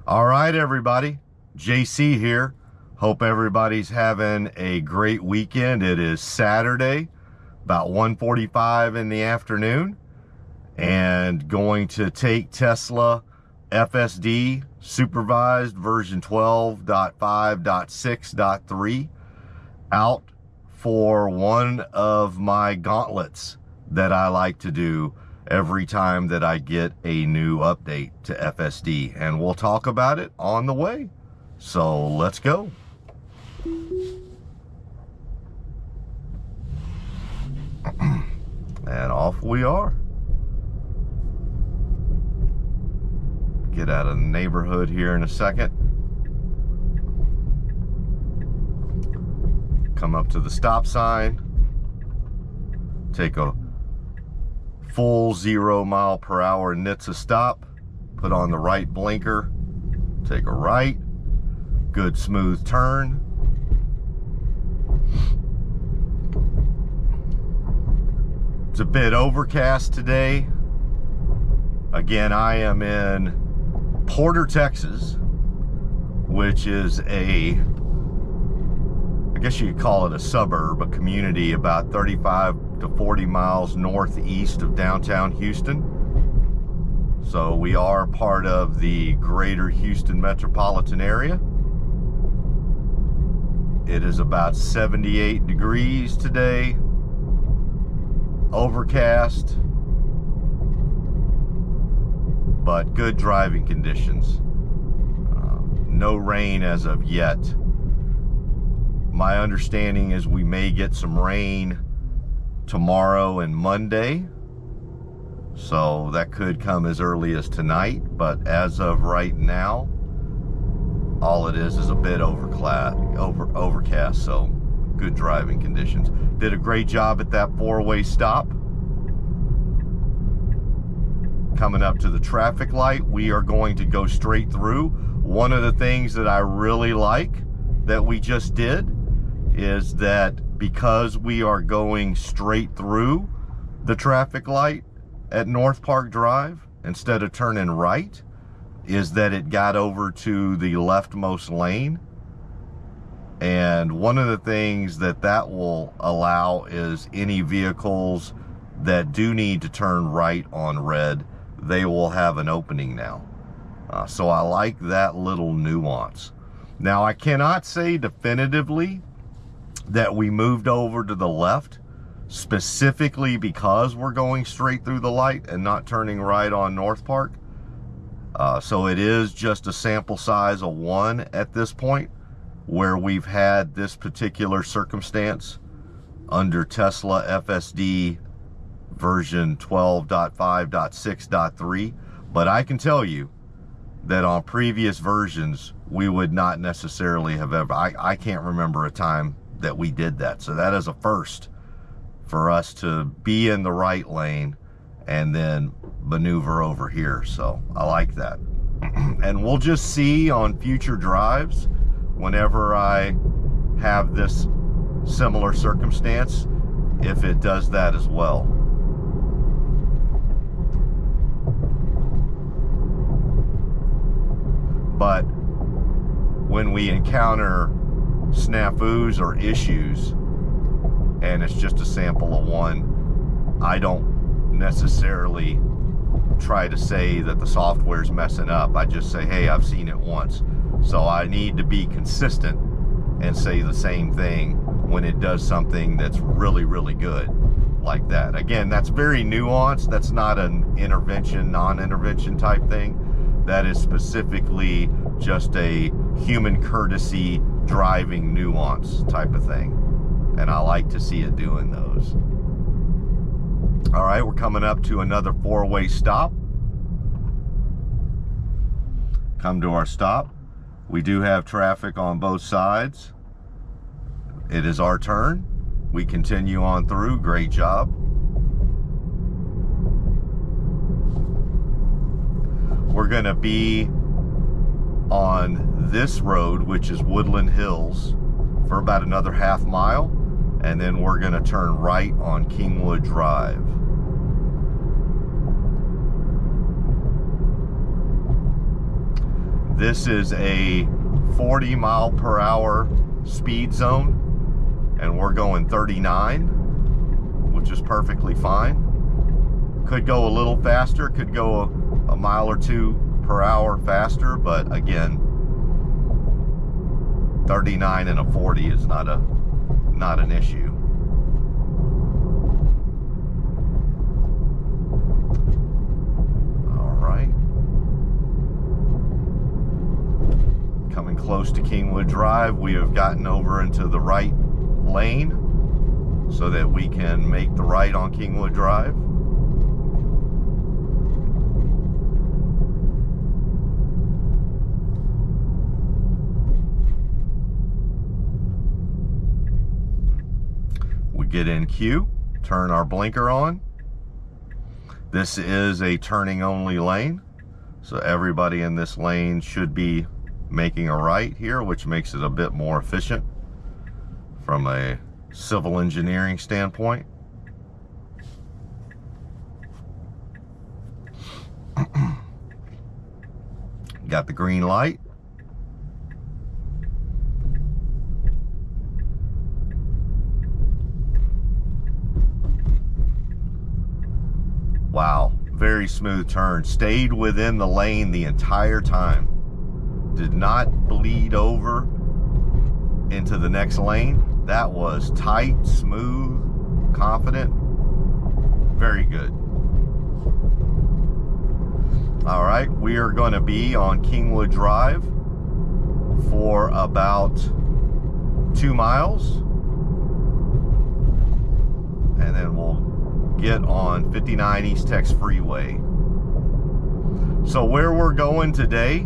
All right, everybody. JC here. Hope everybody's having a great weekend. It is Saturday, about 1:45 in the afternoon, and going to take Tesla FSD supervised version 12.5.6.3 out for one of my gauntlets that I like to do every time that I get a new update to FSD, and we'll talk about it on the way. So let's go. And off we are. Get out of the neighborhood here in a second. Come up to the stop sign. Take a full 0 mile per hour NHTSA stop. Put on the right blinker. Take a right. Good smooth turn. It's a bit overcast today. Again, I am in Porter, Texas, which is I guess you could call it a suburb, a community about 35 to 40 miles northeast of downtown Houston. So we are part of the greater Houston metropolitan area. It is about 78 degrees today, overcast, but good driving conditions. No rain as of yet. My understanding is we may get some rain tomorrow and Monday, so that could come as early as tonight, but as of right now, all it is a bit overcast, so good driving conditions. Did a great job at that four-way stop. Coming up to the traffic light, we are going to go straight through. One of the things that I really like that we just did is that because we are going straight through the traffic light at North Park Drive instead of turning right, is that it got over to the leftmost lane. And one of the things that will allow is any vehicles that do need to turn right on red, they will have an opening now. So I like that little nuance. Now, I cannot say definitively that we moved over to the left specifically because we're going straight through the light and not turning right on North Park. So it is just a sample size of 1 at this point where we've had this particular circumstance under Tesla FSD version 12.5.6.3. But I can tell you that on previous versions, we would not necessarily have ever, I can't remember a time that we did that. So that is a first for us to be in the right lane and then maneuver over here. So I like that. And we'll just see on future drives, whenever I have this similar circumstance, if it does that as well. But when we encounter snafus or issues, and it's just a sample of 1, I don't necessarily try to say that the software's messing up. I just say, hey, I've seen it once. So I need to be consistent and say the same thing when it does something that's really, really good like that. Again, that's very nuanced. That's not an intervention, non-intervention type thing. That is specifically just a human courtesy driving nuance type of thing. And I like to see it doing those. All right, we're coming up to another 4-way stop. Come to our stop. We do have traffic on both sides. It is our turn. We continue on through. Great job. We're going to be on this road, which is Woodland Hills, for about another half mile, and then we're going to turn right on Kingwood Drive. This is a 40 mile per hour speed zone, and we're going 39, which is perfectly fine. Could go a little faster, could go a mile or two per hour faster, but again, 39 and a 40 is not an issue. All right. Coming close to Kingwood Drive, we have gotten over into the right lane so that we can make the right on Kingwood Drive. We get in queue, turn our blinker on. This is a turning only lane, so everybody in this lane should be making a right here, which makes it a bit more efficient from a civil engineering standpoint. Got the green light. Wow, very smooth turn. Stayed within the lane the entire time. Did not bleed over into the next lane. That was tight, smooth, confident. Very good. All right, we are going to be on Kingwood Drive for about 2 miles. And then we'll get on 59 East Tex Freeway. So where we're going today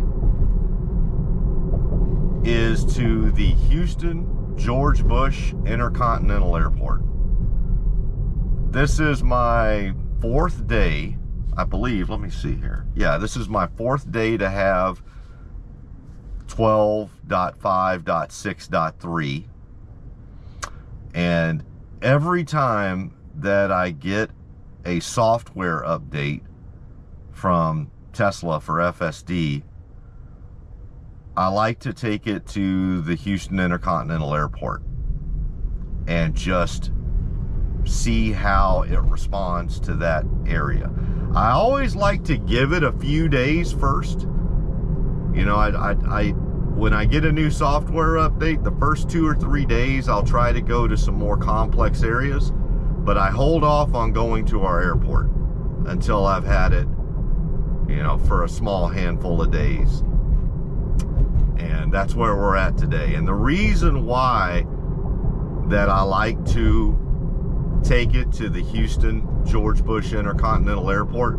is to the Houston George Bush Intercontinental Airport. This is my 4th day, I believe. Let me see here. Yeah, this is my 4th day to have 12.5.6.3. And every time that I get a software update from Tesla for FSD, I like to take it to the Houston Intercontinental Airport and just see how it responds to that area. I always like to give it a few days first. You know, when I get a new software update, the first 2 or 3 days, I'll try to go to some more complex areas, but I hold off on going to our airport until I've had it, you know, for a small handful of days. And that's where we're at today. And the reason why that I like to take it to the Houston George Bush Intercontinental Airport,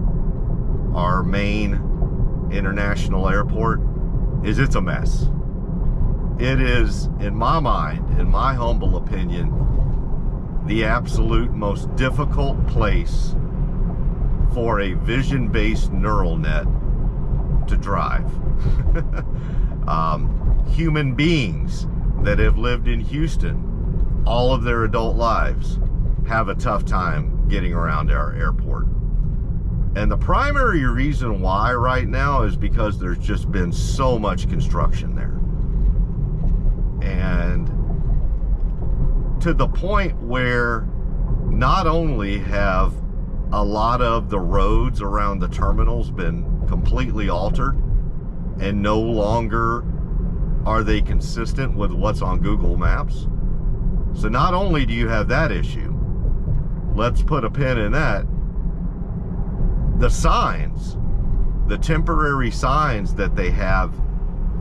our main international airport, is it's a mess. It is, in my mind, in my humble opinion, the absolute most difficult place for a vision-based neural net to drive. Human beings that have lived in Houston all of their adult lives have a tough time getting around our airport. And the primary reason why right now is because there's just been so much construction there. And to the point where not only have a lot of the roads around the terminals been completely altered and no longer are they consistent with what's on Google Maps. So not only do you have that issue, let's put a pin in that, the signs, the temporary signs that they have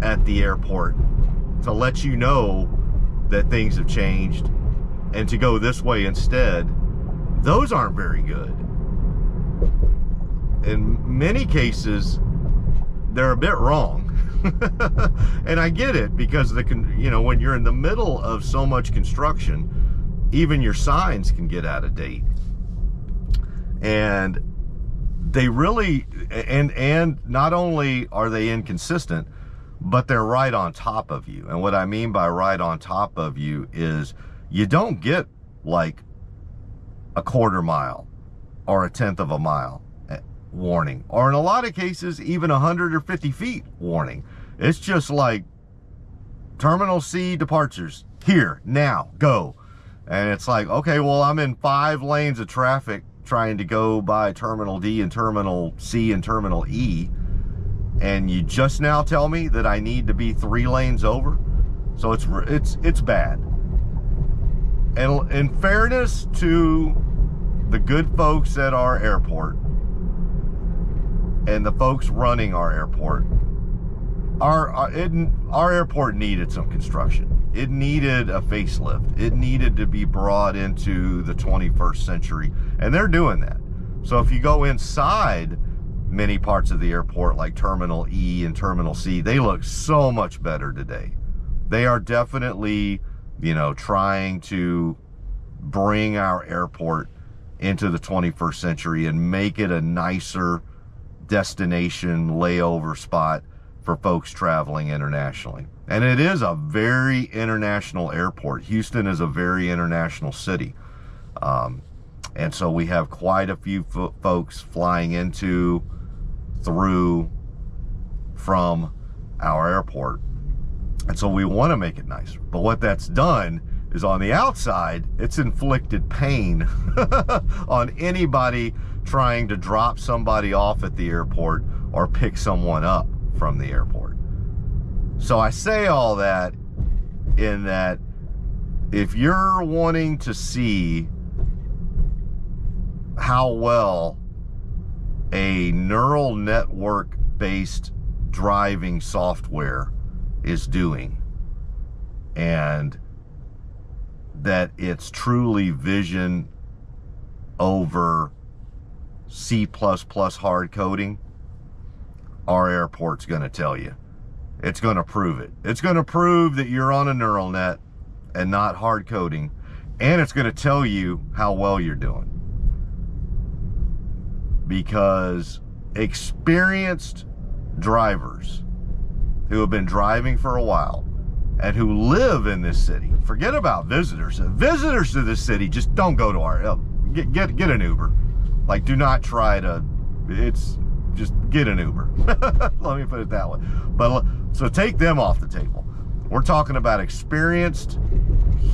at the airport to let you know that things have changed and to go this way instead, those aren't very good. In many cases, they're a bit wrong. And I get it, because when you're in the middle of so much construction, even your signs can get out of date. And they really, and not only are they inconsistent, but they're right on top of you. And what I mean by right on top of you is you don't get like a quarter mile or a tenth of a mile warning, or in a lot of cases even 100 or 50 feet warning. It's just like Terminal C departures, here, now, go. And it's like, okay, well, I'm in 5 lanes of traffic trying to go by Terminal D and Terminal C and Terminal E, and you just now tell me that I need to be 3 lanes over? So it's bad. And in fairness to the good folks at our airport and the folks running our airport, our airport needed some construction. It needed a facelift. It needed to be brought into the 21st century, and they're doing that. So if you go inside many parts of the airport, like Terminal E and Terminal C, they look so much better today. They are definitely, you know, trying to bring our airport into the 21st century and make it a nicer destination layover spot for folks traveling internationally. And it is a very international airport. Houston is a very international city. And so we have quite a few folks flying into, through, from our airport. And so we want to make it nicer. But what that's done is, on the outside, it's inflicted pain on anybody trying to drop somebody off at the airport or pick someone up from the airport. So I say all that in that if you're wanting to see how well a neural network based driving software is doing, and that it's truly vision over C++ hard coding, our airport's going to tell you. It's going to prove it. It's going to prove that you're on a neural net and not hard coding, and it's going to tell you how well you're doing. Because experienced drivers who have been driving for a while and who live in this city, forget about visitors. Visitors to this city, just don't go to our, get an Uber. Like, do not try to, just get an Uber. Let me put it that way. But so take them off the table. We're talking about experienced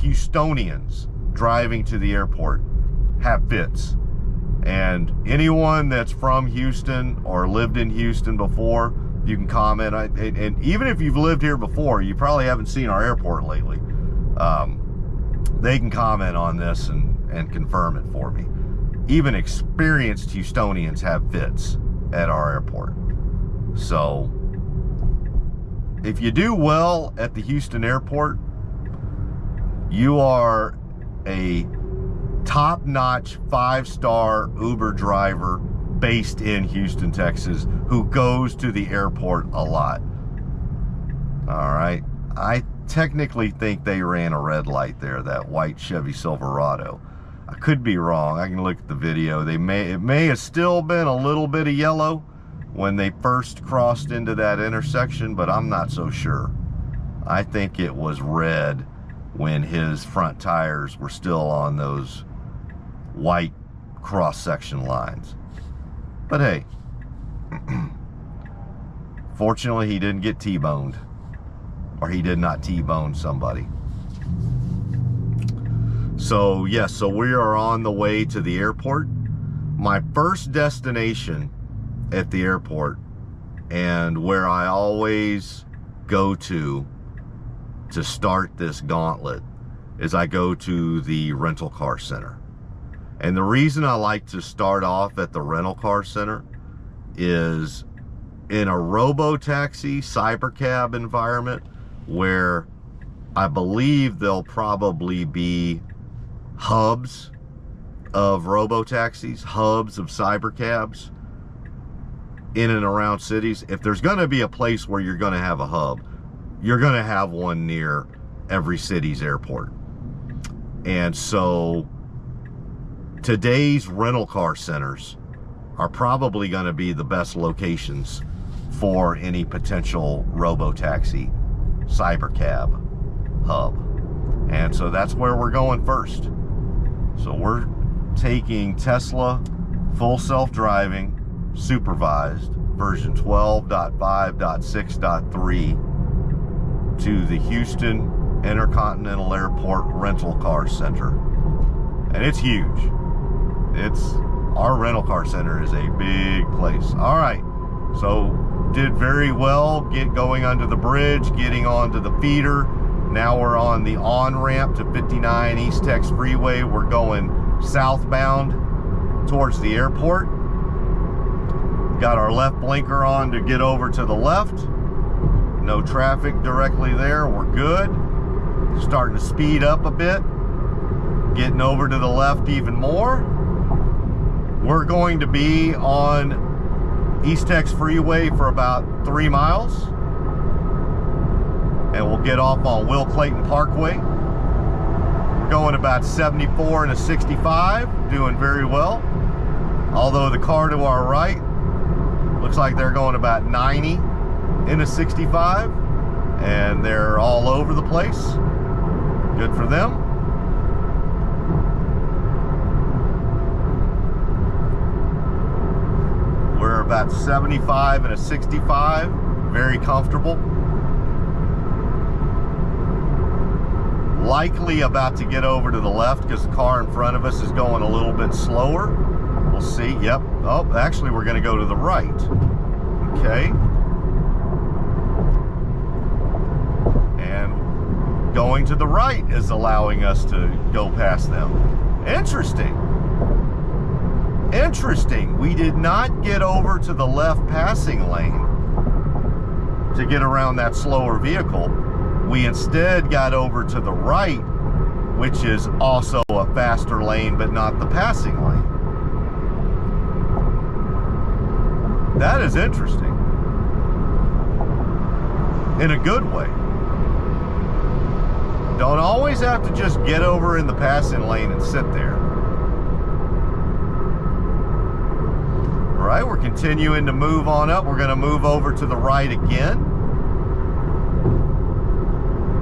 Houstonians driving to the airport have fits. And anyone that's from Houston or lived in Houston before, you can comment. And even if you've lived here before, you probably haven't seen our airport lately. They can comment on this and confirm it for me. Even experienced Houstonians have fits at our airport. So if you do well at the Houston airport, you are a top-notch 5-star Uber driver based in Houston, Texas, who goes to the airport a lot. All right. I technically think they ran a red light there, that white Chevy Silverado. I could be wrong. I can look at the video. It may have still been a little bit of yellow when they first crossed into that intersection, but I'm not so sure. I think it was red when his front tires were still on those white cross-section lines. But hey, fortunately he didn't get T-boned, or he did not T-bone somebody. So yes, so we are on the way to the airport. My first destination at the airport, and where I always go to start this gauntlet, is I go to the rental car center. And the reason I like to start off at the rental car center is in a robo-taxi cybercab environment, where I believe there'll probably be hubs of robo-taxis, hubs of cybercabs in and around cities. If there's going to be a place where you're going to have a hub, you're going to have one near every city's airport. And so today's rental car centers are probably going to be the best locations for any potential robo-taxi cybercab hub. And so that's where we're going first. So we're taking Tesla full self-driving, supervised version 12.5.6.3 to the Houston Intercontinental Airport Rental Car Center. And it's huge. Our rental car center is a big place. All right, so did very well going under the bridge, getting onto the feeder. Now we're on the on-ramp to 59 East Tex Freeway. We're going southbound towards the airport. Got our left blinker on to get over to the left. No traffic directly there, we're good. Starting to speed up a bit. Getting over to the left even more. We're going to be on East Tex Freeway for about 3 miles. And we'll get off on Will Clayton Parkway. We're going about 74 and a 65, doing very well. Although the car to our right looks like they're going about 90 in a 65, and they're all over the place. Good for them. We're about 75 and a 65, very comfortable. Likely about to get over to the left because the car in front of us is going a little bit slower. We'll see. Yep. Oh, actually we're going to go to the right. Okay. And going to the right is allowing us to go past them. Interesting. Interesting. We did not get over to the left passing lane to get around that slower vehicle. We instead got over to the right, which is also a faster lane, but not the passing lane. That is interesting. In a good way. Don't always have to just get over in the passing lane and sit there. All right, we're continuing to move on up. We're going to move over to the right again.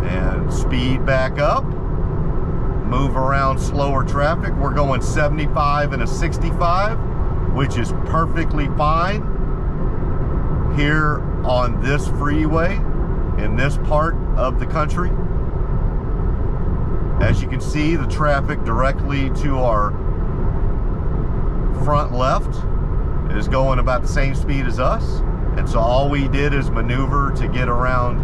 And speed back up. Move around slower traffic. We're going 75 and a 65, which is perfectly fine here on this freeway in this part of the country. As you can see, the traffic directly to our front left is going about the same speed as us. And so all we did is maneuver to get around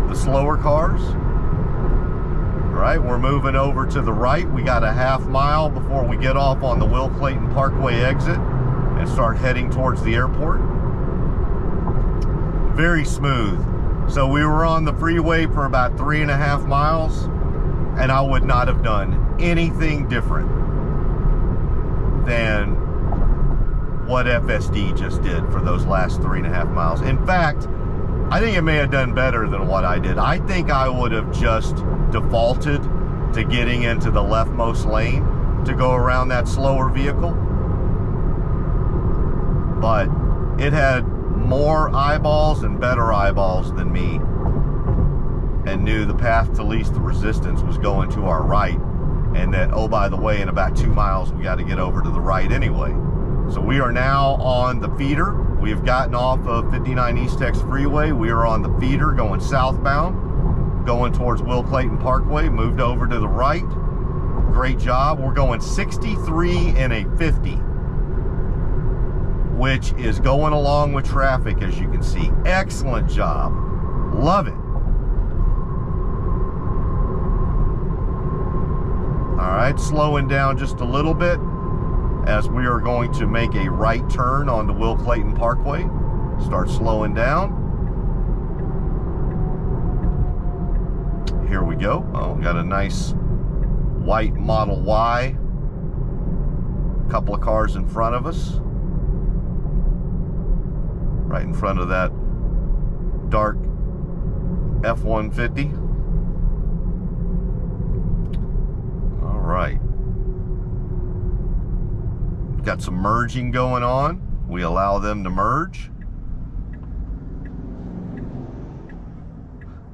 the slower cars. All right, we're moving over to the right. We got a half mile before we get off on the Will Clayton Parkway exit and start heading towards the airport. Very smooth. So we were on the freeway for about 3.5 miles, and I would not have done anything different than what FSD just did for those last 3.5 miles. In fact, I think it may have done better than what I did. I think I would have just defaulted to getting into the leftmost lane to go around that slower vehicle. But it had more eyeballs and better eyeballs than me, and knew the path to least resistance was going to our right, and that, oh, by the way, in about 2 miles we got to get over to the right anyway. So we are now on the feeder. We have gotten off of 59 East Tex Freeway. We are on the feeder going southbound, going towards Will Clayton Parkway. Moved over to the right. Great job. We're going 63 and a 50, which is going along with traffic, as you can see. Excellent job. Love it. All right, slowing down just a little bit as we are going to make a right turn onto Will Clayton Parkway. Start slowing down. Here we go. Oh, got a nice white Model Y. Couple of cars in front of us. Right in front of that dark F-150. All right. Got some merging going on. We allow them to merge.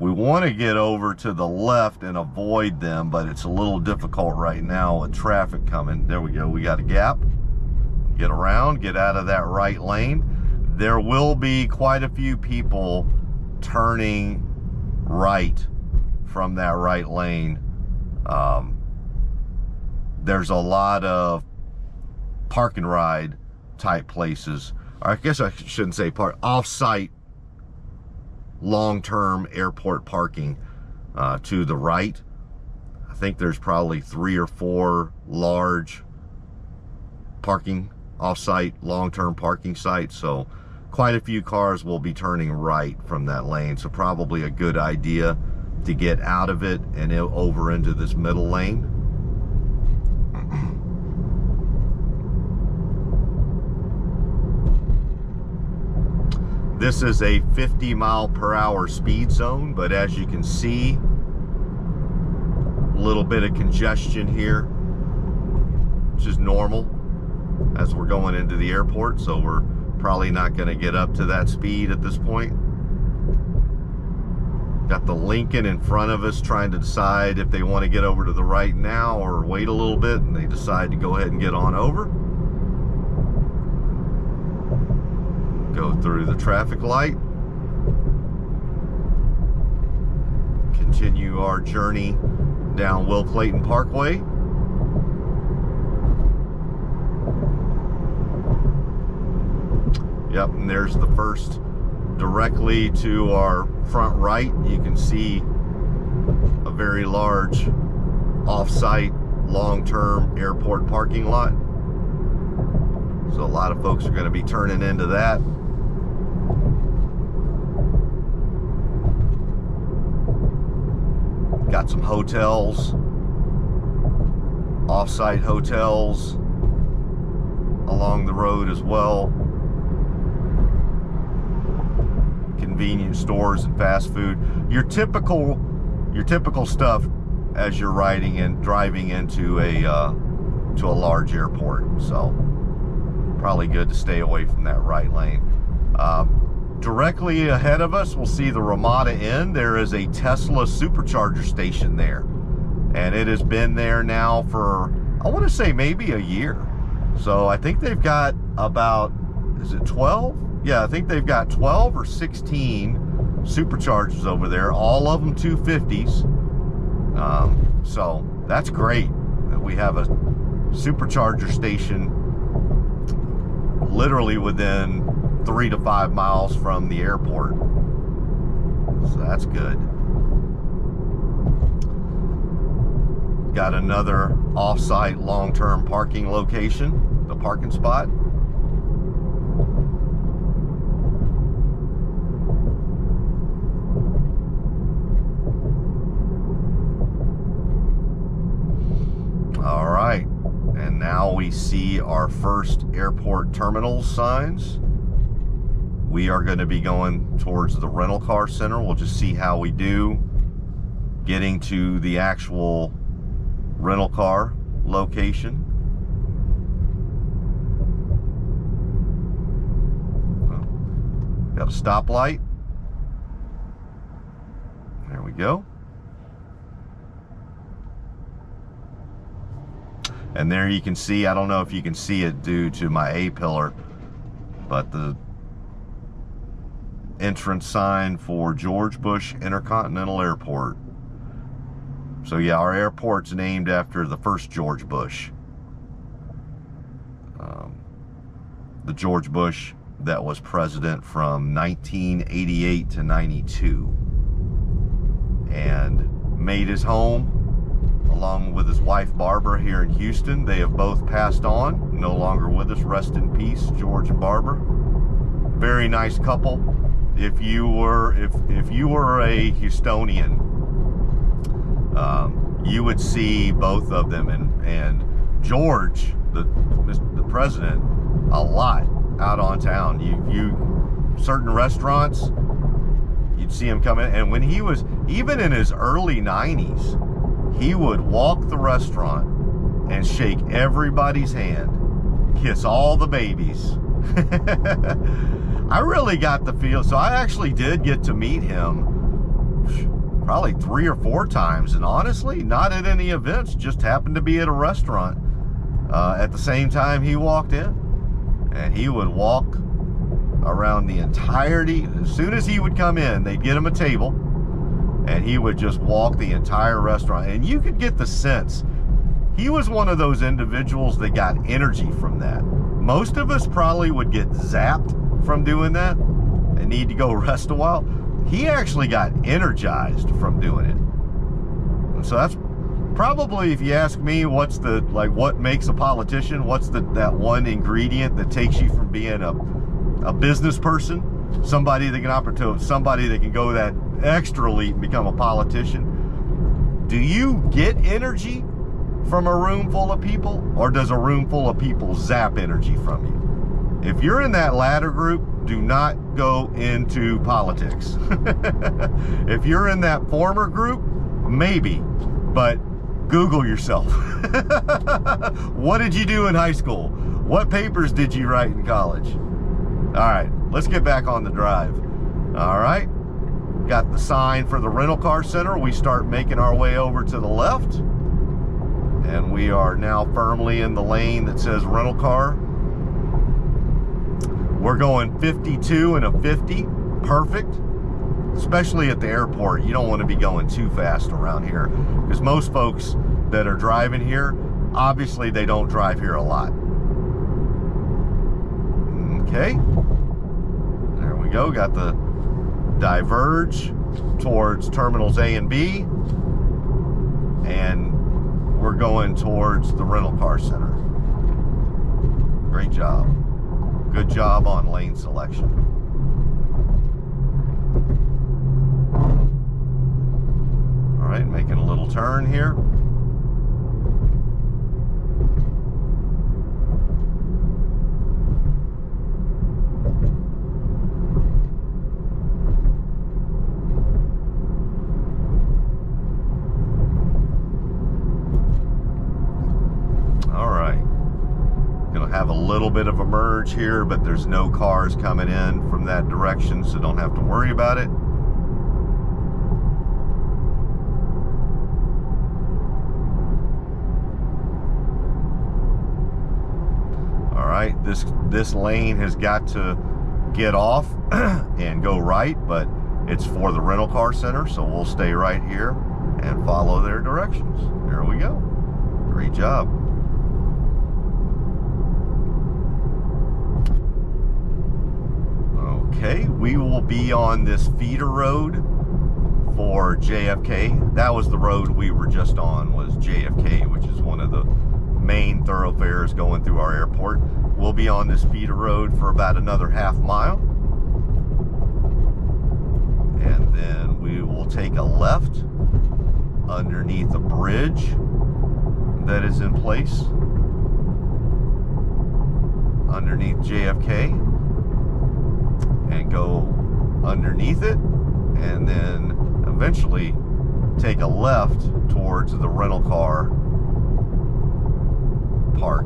We want to get over to the left and avoid them, but it's a little difficult right now with traffic coming. There we go. We got a gap. Get around, get out of that right lane. there will be quite a few people turning right from that right lane. There's a lot of park and ride type places. I guess I shouldn't say park, off-site long-term airport parking to the right. I think there's probably 3 or 4 large parking off-site long-term parking sites, so quite a few cars will be turning right from that lane, so probably a good idea to get out of it and over into this middle lane. This is a 50-mile-per-hour speed zone, but as you can see, a little bit of congestion here, which is normal as we're going into the airport, so we're probably not going to get up to that speed at this point. Got the Lincoln in front of us trying to decide if they want to get over to the right now or wait a little bit, and they decide to go ahead and get on over. Go through the traffic light. Continue our journey down Will Clayton Parkway. Yep, and there's the first directly to our front right. You can see a very large off-site long-term airport parking lot. So a lot of folks are going to be turning into that. Got some hotels, off-site hotels along the road as well. Convenience stores and fast food. Your typical stuff as you're driving into a large airport. So probably good to stay away from that right lane. Directly ahead of us, we'll see the Ramada Inn. There is a Tesla supercharger station there, and it has been there now for, I want to say, maybe a year. So I think they've got about, is it 12? Yeah, I think they've got 12 or 16 superchargers over there, all of them 250s. So that's great that we have a supercharger station literally within 3 to 5 miles from the airport. So that's good. Got another off-site long-term parking location, the parking spot. All right, and now we see our first airport terminal signs. We are going to be going towards the rental car center. We'll just see how we do getting to the actual rental car location. Got a stoplight. There we go. And there you can see, I don't know if you can see it due to my A-pillar, but the entrance sign for George Bush Intercontinental Airport. So yeah, our airport's named after the first George Bush. The George Bush that was president from 1988 to 92. And made his home along with his wife Barbara here in Houston. They have both passed on, no longer with us. Rest in peace, George and Barbara. Very nice couple. If you were a Houstonian, you would see both of them, and George, the president, a lot out on town. You certain restaurants, you'd see him come in, and when he was even in his early 90s, he would walk the restaurant and shake everybody's hand, kiss all the babies. I really got the feel, so I actually did get to meet him probably 3 or 4 times, and honestly, not at any events, just happened to be at a restaurant at the same time he walked in, and he would walk around the entirety. As soon as he would come in, they'd get him a table, and he would just walk the entire restaurant. And you could get the sense he was one of those individuals that got energy from that. Most of us probably would get zapped from doing that and need to go rest a while. He actually got energized from doing it. And so that's probably, if you ask me, what's the, like, what makes a politician? What's that one ingredient that takes you from being a business person, somebody that can somebody that can go that extra leap and become a politician? Do you get energy from a room full of people, or does a room full of people zap energy from you? If you're in that latter group, do not go into politics. If you're in that former group, maybe, but Google yourself. What did you do in high school? What papers did you write in college? All right, let's get back on the drive. All right, got the sign for the rental car center. We start making our way over to the left, and we are now firmly in the lane that says rental car. We're going 52 and a 50, perfect. Especially at the airport, you don't want to be going too fast around here, because most folks that are driving here, obviously they don't drive here a lot. Okay, there we go, got the diverge towards terminals A and B, and we're going towards the rental car center. Great job. Good job on lane selection. All right, making a little turn here. Have a little bit of a merge here, but there's no cars coming in from that direction, so don't have to worry about it. All right, this lane has got to get off and go right, but it's for the rental car center, so we'll stay right here and follow their directions. There we go. Great job. Okay, we will be on this feeder road for JFK. That was the road we were just on, was JFK, which is one of the main thoroughfares going through our airport. We'll be on this feeder road for about another half mile. And then we will take a left underneath a bridge that is in place underneath JFK, and go underneath it, and then eventually take a left towards the rental car park.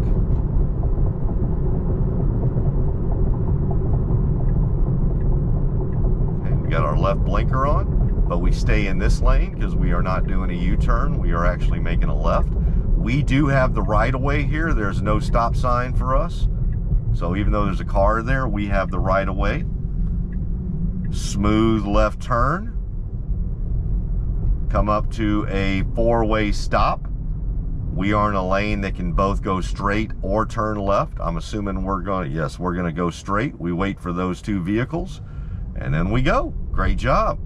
Okay, we got our left blinker on, but we stay in this lane because we are not doing a U-turn. We are actually making a left. We do have the right-of-way here. There's no stop sign for us. So even though there's a car there, we have the right-of-way. Smooth left turn, come up to a four-way stop. We are in a lane that can both go straight or turn left. I'm assuming we're going to go straight. We wait for those two vehicles, and then we go. Great job.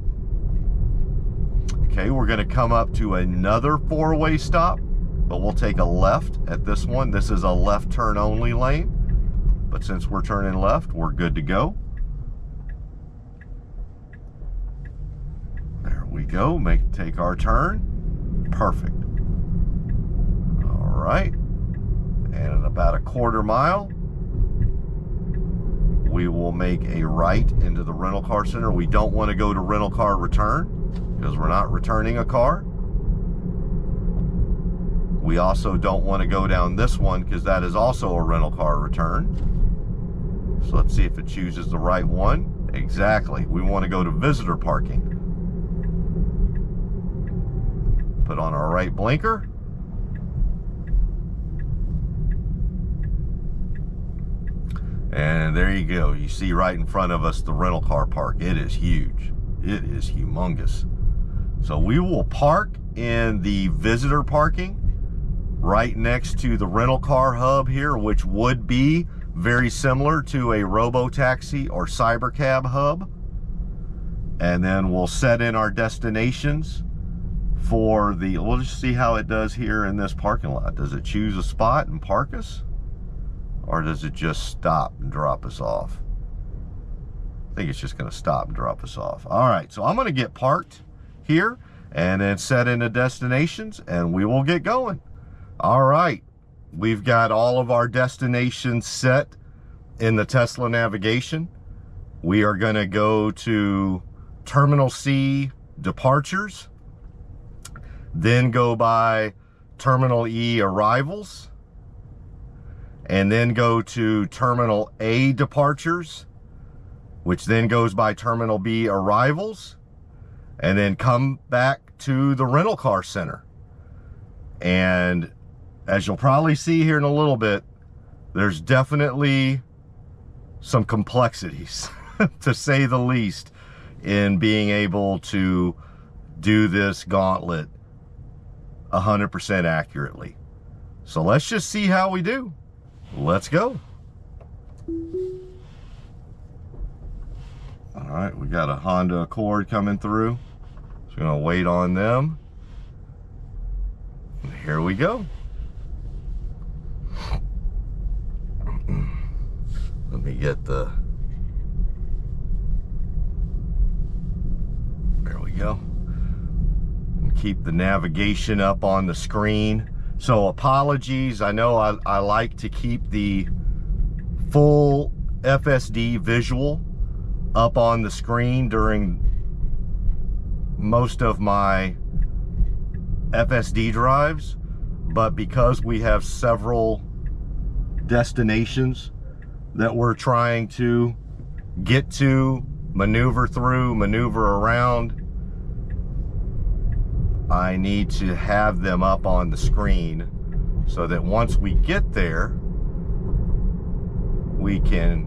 Okay, we're going to come up to another four-way stop, but we'll take a left at this one. This is a left turn only lane, but since we're turning left, we're good to go. We go, take our turn. Perfect. All right, and at about a quarter mile, we will make a right into the rental car center. We don't want to go to rental car return because we're not returning a car. We also don't want to go down this one because that is also a rental car return. So let's see if it chooses the right one. Exactly. We want to go to visitor parking. Put on our right blinker. And there you go. You see right in front of us the rental car park. It is huge. It is humongous. So we will park in the visitor parking right next to the rental car hub here, which would be very similar to a robo-taxi or cybercab hub. And then we'll set in our destinations for the, we'll just see how it does here in this parking lot. Does it choose a spot and park us? Or does it just stop and drop us off? I think it's just gonna stop and drop us off. All right, so I'm gonna get parked here and then set into destinations and we will get going. All right, we've got all of our destinations set in the Tesla navigation. We are gonna go to Terminal C departures, then go by Terminal E arrivals, and then go to Terminal A departures, which then goes by Terminal B arrivals, and then come back to the rental car center. And as you'll probably see here in a little bit, there's definitely some complexities, to say the least, in being able to do this gauntlet 100% accurately. So let's just see how we do. Let's go. All right, we got a Honda Accord coming through. So we're gonna wait on them. And here we go. Let me get the, there we go. And keep the navigation up on the screen. So apologies, I know I like to keep the full FSD visual up on the screen during most of my FSD drives, but because we have several destinations that we're trying to get to, maneuver through, maneuver around, I need to have them up on the screen so that once we get there, we can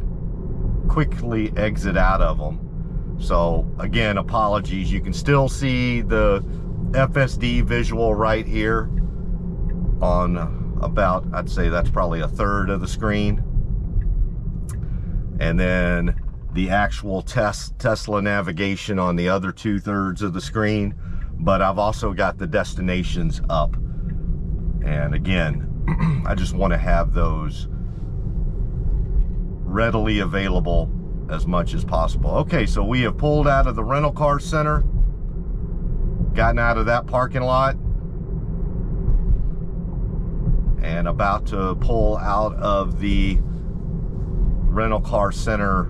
quickly exit out of them. So again, apologies. You can still see the FSD visual right here on about, I'd say that's probably a third of the screen. And then the actual Tesla navigation on the other 2/3 of the screen. But I've also got the destinations up. And again, I just want to have those readily available as much as possible. Okay, so we have pulled out of the rental car center, gotten out of that parking lot, and about to pull out of the rental car center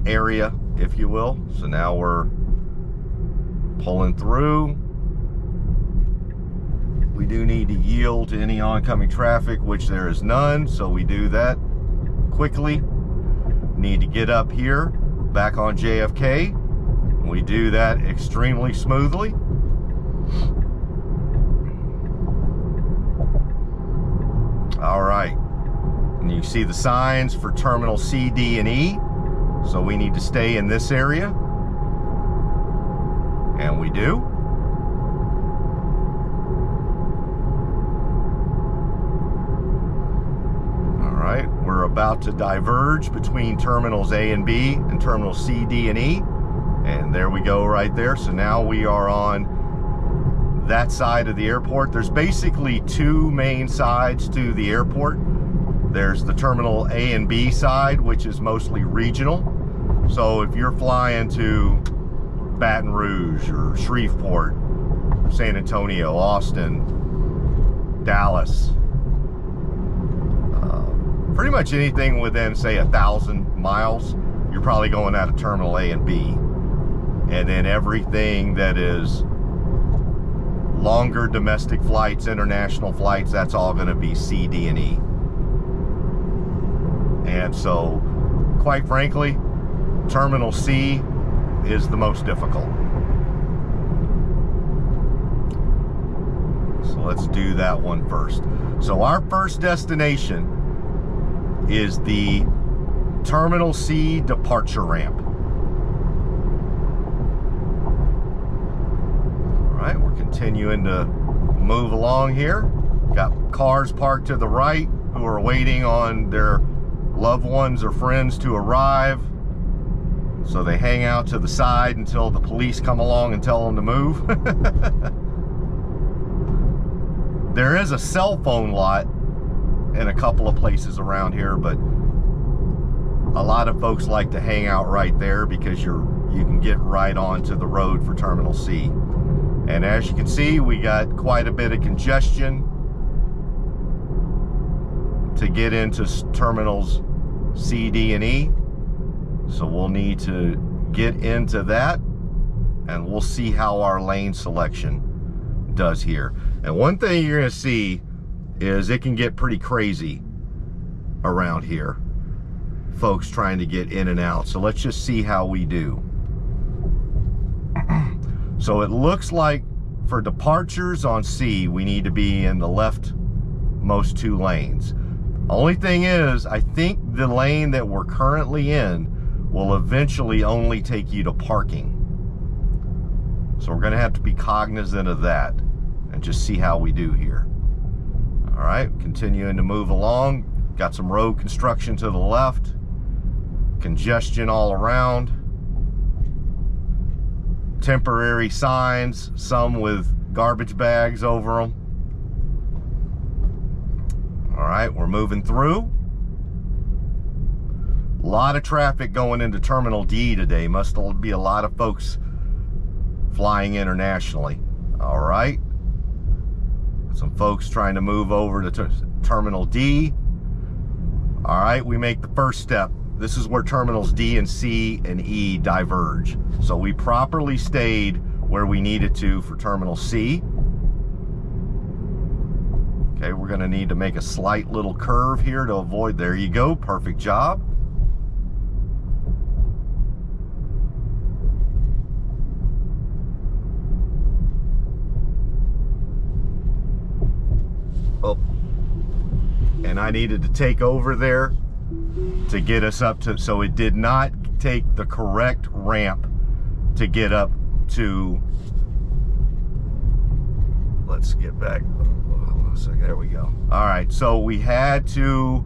area, if you will. So now we're pulling through. We do need to yield to any oncoming traffic, which there is none, so we do that quickly. Need to get up here, back on JFK. We do that extremely smoothly. All right, and you see the signs for Terminal C, D, and E. So we need to stay in this area, and we do. All right, we're about to diverge between Terminals A and B and Terminals C, D, and E. And there we go right there. So now we are on that side of the airport. There's basically two main sides to the airport. There's the Terminal A and B side, which is mostly regional. So if you're flying to Baton Rouge or Shreveport, San Antonio, Austin, Dallas, pretty much anything within, say, 1,000 miles, you're probably going out of Terminal A and B. And then everything that is longer domestic flights, international flights, that's all going to be C, D, and E. And so, quite frankly, Terminal C is the most difficult. So let's do that one first. So our first destination is the Terminal C departure ramp. All right, we're continuing to move along here. Got cars parked to the right who are waiting on their loved ones or friends to arrive. So they hang out to the side until the police come along and tell them to move. There is a cell phone lot in a couple of places around here, but a lot of folks like to hang out right there because you can get right onto the road for Terminal C. And as you can see, we got quite a bit of congestion to get into Terminals C, D, and E. So we'll need to get into that, and we'll see how our lane selection does here. And one thing you're going to see is it can get pretty crazy around here, folks trying to get in and out. So let's just see how we do. So it looks like for departures on C, we need to be in the leftmost two lanes. Only thing is, I think the lane that we're currently in will eventually only take you to parking. So we're going to have to be cognizant of that and just see how we do here. All right, continuing to move along. Got some road construction to the left, congestion all around, temporary signs, some with garbage bags over them. All right, we're moving through. A lot of traffic going into Terminal D today. Must be a lot of folks flying internationally. All right. Some folks trying to move over to Terminal D. All right, we make the first step. This is where Terminals D and C and E diverge. So we properly stayed where we needed to for Terminal C. Okay, we're going to need to make a slight little curve here to avoid. There you go. Perfect job. Oh, and I needed to take over there to get us up to, so it did not take the correct ramp to get up to, let's get back. So there we go. All right, so we had to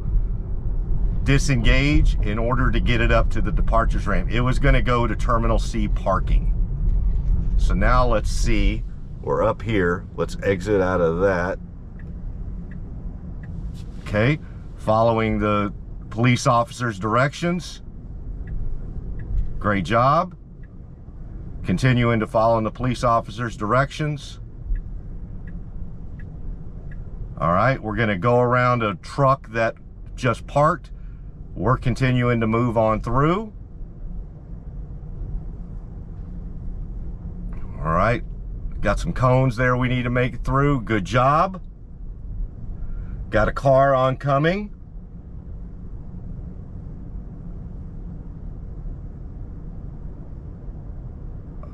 disengage in order to get it up to the departures ramp. It was going to go to Terminal C parking. So now let's see, we're up here. Let's exit out of that. Okay, following the police officer's directions. Great job. Continuing to follow the police officer's directions. All right, we're gonna go around a truck that just parked. We're continuing to move on through. All right, got some cones there we need to make it through. Good job. Got a car oncoming.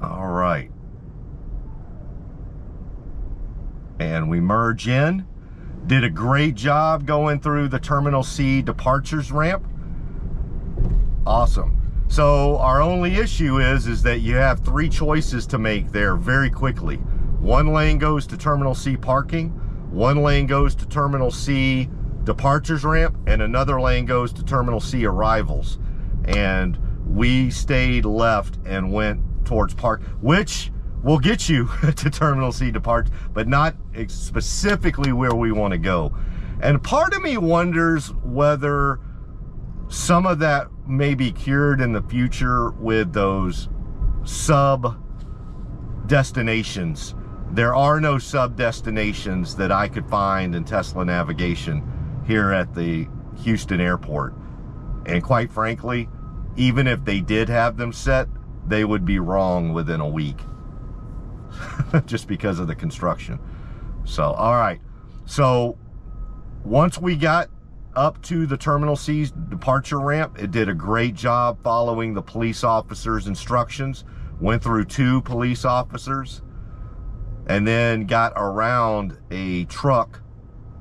All right. And we merge in. Did a great job going through the Terminal C departures ramp. Awesome. So our only issue is that you have three choices to make there very quickly. One lane goes to Terminal C parking, one lane goes to Terminal C departures ramp, and another lane goes to Terminal C arrivals. And we stayed left and went towards park, which will get you to Terminal C depart, but not specifically where we want to go. And part of me wonders whether some of that may be cured in the future with those sub destinations. There are no sub destinations that I could find in Tesla navigation here at the Houston airport. And quite frankly, even if they did have them set, they would be wrong within a week just because of the construction. So, all right. So once we got up to the Terminal C's departure ramp, it did a great job following the police officer's instructions. Went through 2 police officers and then got around a truck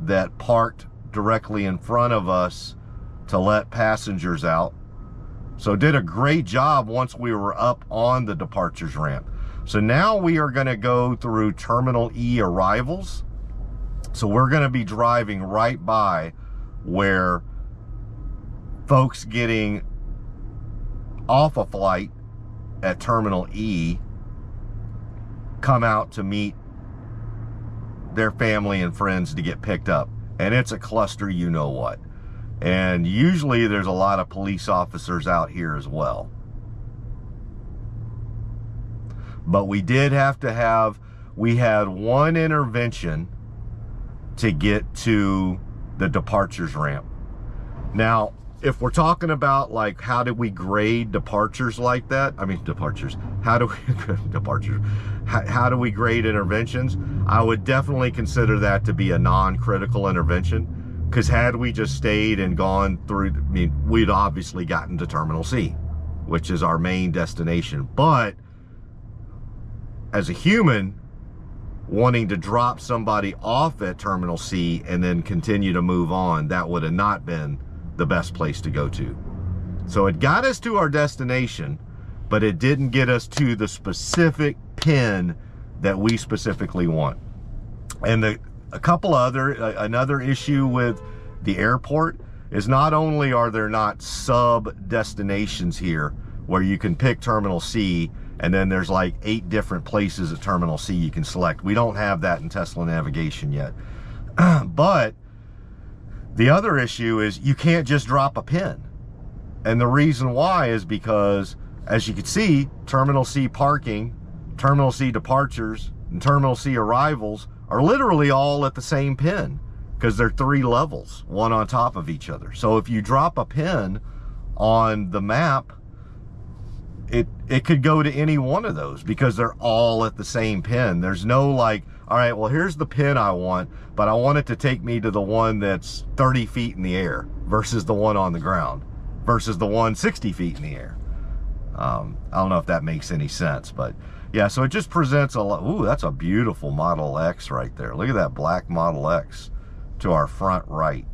that parked directly in front of us to let passengers out. So did a great job once we were up on the departures ramp. So now we are going to go through Terminal E arrivals. So we're going to be driving right by where folks getting off a flight at Terminal E come out to meet their family and friends to get picked up. And it's a cluster, you know what. And usually there's a lot of police officers out here as well. But we did have to have, we had one intervention to get to the departures ramp. Now, if we're talking about like how do we grade departures like that, I mean departures, how do we departures, how do we grade interventions? I would definitely consider that to be a non-critical intervention, because had we just stayed and gone through, I mean, we'd obviously gotten to Terminal C, which is our main destination. But as a human wanting to drop somebody off at Terminal C and then continue to move on, that would have not been the best place to go to. So it got us to our destination, but it didn't get us to the specific pin that we specifically want. And another issue with the airport is not only are there not sub destinations here where you can pick Terminal C and then there's like 8 different places at Terminal C you can select. We don't have that in Tesla Navigation yet. But the other issue is you can't just drop a pin. And the reason why is because, as you can see, Terminal C parking, Terminal C departures, and Terminal C arrivals are literally all at the same pin, because they're 3 levels, one on top of each other. So if you drop a pin on the map, it could go to any one of those because they're all at the same pin. There's no like, all right, well, here's the pin I want, but I want it to take me to the one that's 30 feet in the air versus the one on the ground versus the one 60 feet in the air. I don't know if that makes any sense, but yeah, so it just presents a lot. Ooh, that's a beautiful Model X right there. Look at that black Model X to our front right.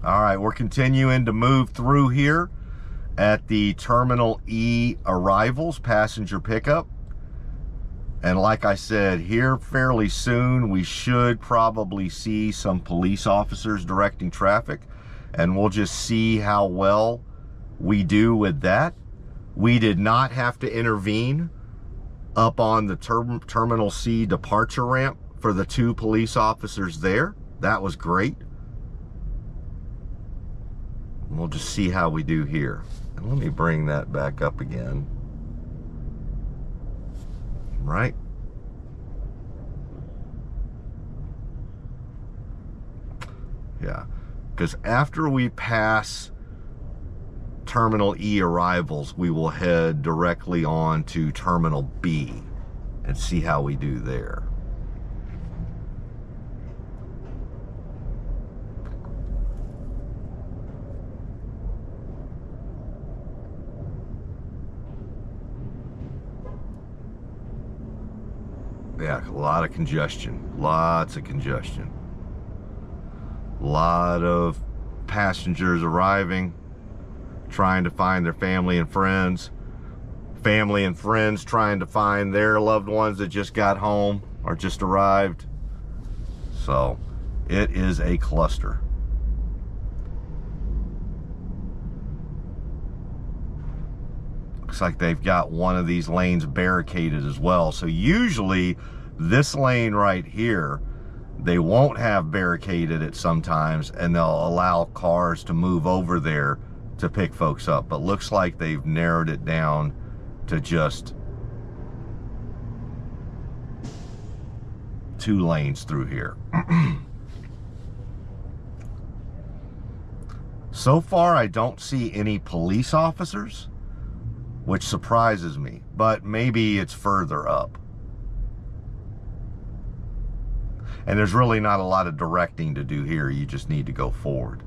All right, we're continuing to move through here at the Terminal E arrivals, passenger pickup. And like I said, here fairly soon, we should probably see some police officers directing traffic, and we'll just see how well we do with that. We did not have to intervene up on the Terminal C departure ramp for the 2 police officers there. That was great. We'll just see how we do here. And let me bring that back up again. Right. Yeah, because after we pass Terminal E arrivals, we will head directly on to Terminal B and see how we do there. Yeah, a lot of congestion, lots of congestion. A lot of passengers arriving, trying to find their family and friends. Family and friends trying to find their loved ones that just got home or just arrived. So it is a cluster. Looks like they've got one of these lanes barricaded as well. So usually this lane right here, they won't have barricaded it sometimes, and they'll allow cars to move over there to pick folks up. But looks like they've narrowed it down to just 2 lanes through here. So far, I don't see any police officers, which surprises me, but maybe it's further up. And there's really not a lot of directing to do here. You just need to go forward.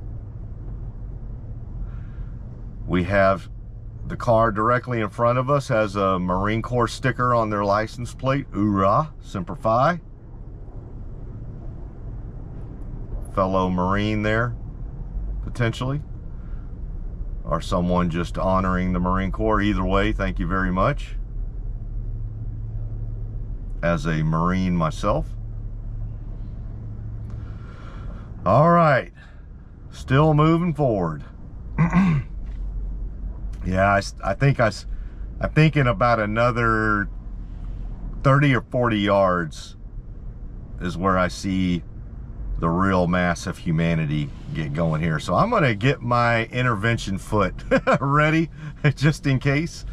We have The car directly in front of us has a Marine Corps sticker on their license plate. Hoorah, Semper Fi. Fellow Marine there, potentially. Or someone just honoring the Marine Corps. Either way, thank you very much. As a Marine myself. All right. Still moving forward. Yeah, I think in about another 30 or 40 yards is where I see the real mass of humanity get going here. So I'm gonna get my intervention foot ready just in case.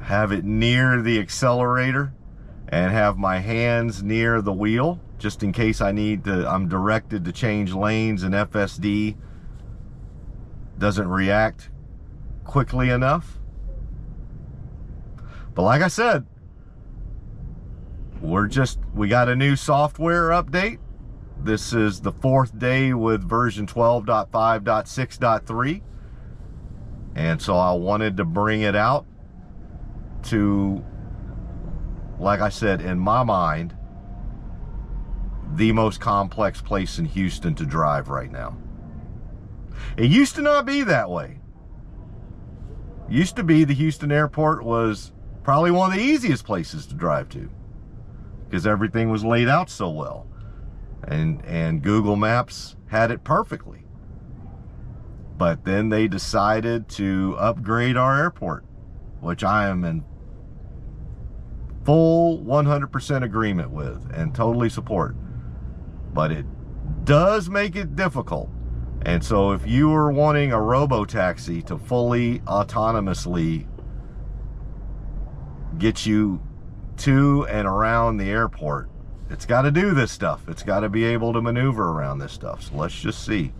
Have it near the accelerator and have my hands near the wheel just in case I'm directed to change lanes and FSD doesn't react quickly enough. But like I said, we got a new software update. This is the 4th day with version 12.5.6.3. And so I wanted to bring it out to, like I said, in my mind, the most complex place in Houston to drive right now. It used to not be that way. Used to be the Houston airport was probably one of the easiest places to drive to because everything was laid out so well, and Google Maps had it perfectly. But then they decided to upgrade our airport, which I am in full 100% agreement with and totally support. But it does make it difficult. And so if you are wanting a robo-taxi to fully autonomously get you to and around the airport, it's got to do this stuff. It's got to be able to maneuver around this stuff. So let's just see.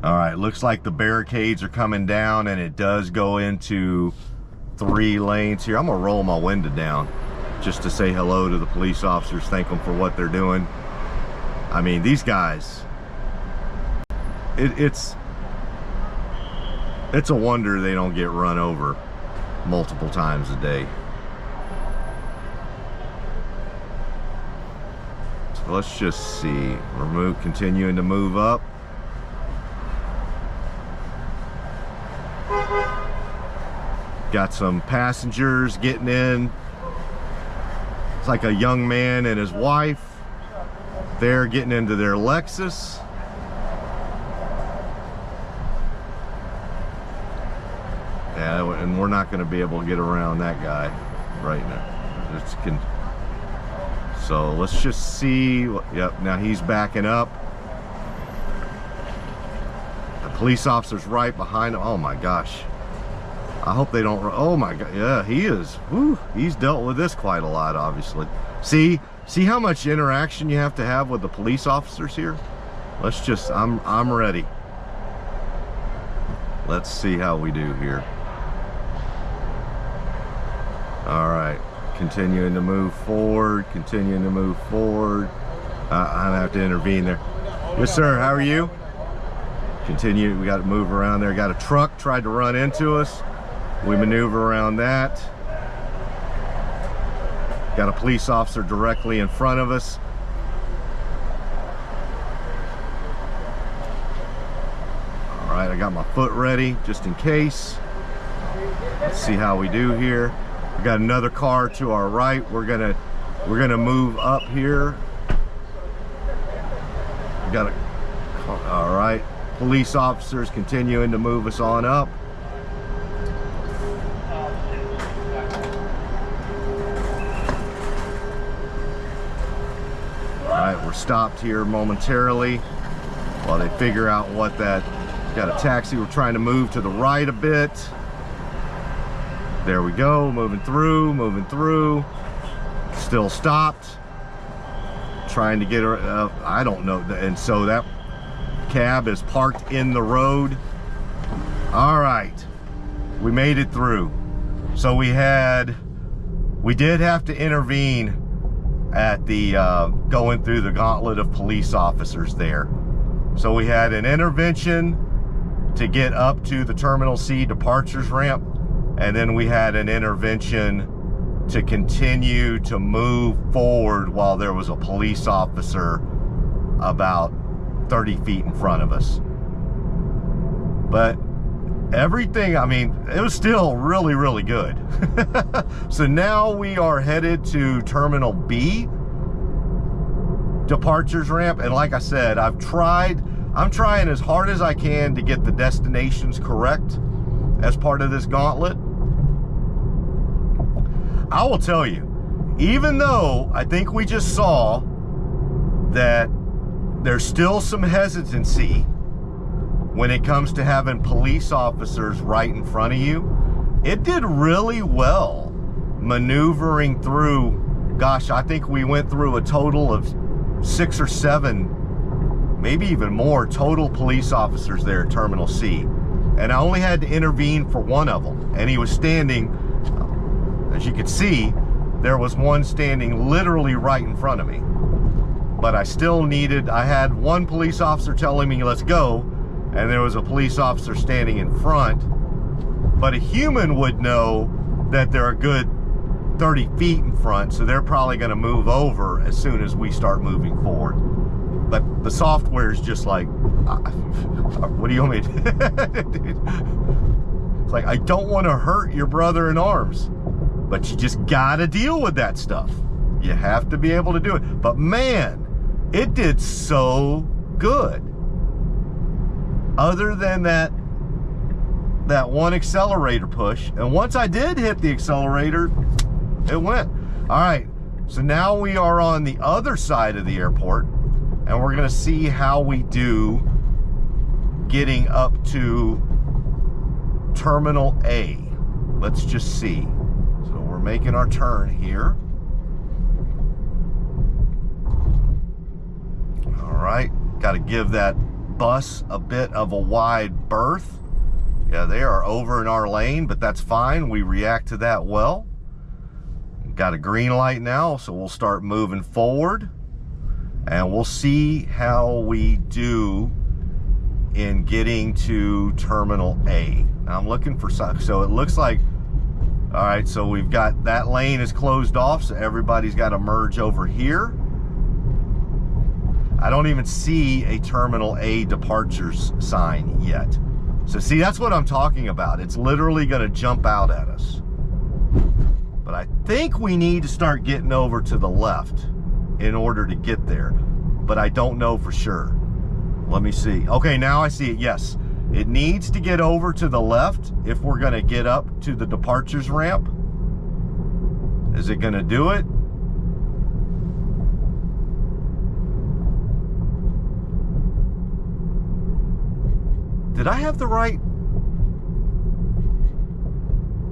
All right, looks like the barricades are coming down and it does go into 3 lanes here. I'm gonna roll my window down just to say hello to the police officers, thank them for what they're doing. I mean, these guys, it's a wonder they don't get run over multiple times a day. So let's just see, continuing to move up. Got some passengers getting in. It's like a young man and his wife. They're getting into their Lexus. Yeah, and we're not going to be able to get around that guy right now. So let's just see. Yep, now he's backing up. The police officer's right behind him. Oh my gosh. I hope they don't. Oh my God. Yeah, he is. Whew, he's dealt with this quite a lot, obviously. See how much interaction you have to have with the police officers here? Let's just, I'm ready. Let's see how we do here. All right, continuing to move forward, continuing to move forward. I have to intervene there. Yes, sir, how are you? Continue, we got to move around there. Got a truck tried to run into us. We maneuver around that. Got a police officer directly in front of us. All right, I got my foot ready just in case. Let's see how we do here. We got another car to our right. We're gonna move up here. We got all right. Police officers continuing to move us on up. We're stopped here momentarily while they figure out what that. Got a taxi. We're trying to move to the right a bit. There we go. Moving through. Still stopped. trying to get her, I don't know. And so that cab is parked in the road. All right, we made it through. So we did have to intervene at the going through the gauntlet of police officers there. So we had an intervention to get up to the Terminal C departures ramp, and then we had an intervention to continue to move forward while there was a police officer about 30 feet in front of us. But everything, I mean, it was still really, really good. So now we are headed to Terminal B departures ramp, and like I said, I'm trying as hard as I can to get the destinations correct as part of this gauntlet. I will tell you, even though I think we just saw that there's still some hesitancy when it comes to having police officers right in front of you, it did really well maneuvering through. Gosh, I think we went through a total of 6 or 7, maybe even more, total police officers there at Terminal C. And I only had to intervene for one of them. And he was standing, as you could see, there was one standing literally right in front of me. But I had one police officer telling me, let's go. And there was a police officer standing in front. But a human would know that they're a good 30 feet in front, so they're probably going to move over as soon as we start moving forward. But the software is just like, what do you want me to do? It's like, I don't want to hurt your brother in arms, but you just got to deal with that stuff. You have to be able to do it. But man, it did so good. Other than that one accelerator push, and once I did hit the accelerator, it went. All right, so now we are on the other side of the airport, and we're gonna see how we do getting up to Terminal A. Let's just see. So we're making our turn here. All right, got to give that bus a bit of a wide berth. Yeah, they are over in our lane, but that's fine. We react to that well. Got a green light now, so we'll start moving forward, and we'll see how we do in getting to Terminal A. Now I'm looking for, so it looks like, all right, so we've got, that lane is closed off, so everybody's got to merge over here. I don't even see a Terminal A departures sign yet. So see, that's what I'm talking about. It's literally going to jump out at us. But I think we need to start getting over to the left in order to get there. But I don't know for sure. Let me see. Okay, now I see it. Yes, it needs to get over to the left if we're going to get up to the departures ramp. Is it going to do it? Did I have the right?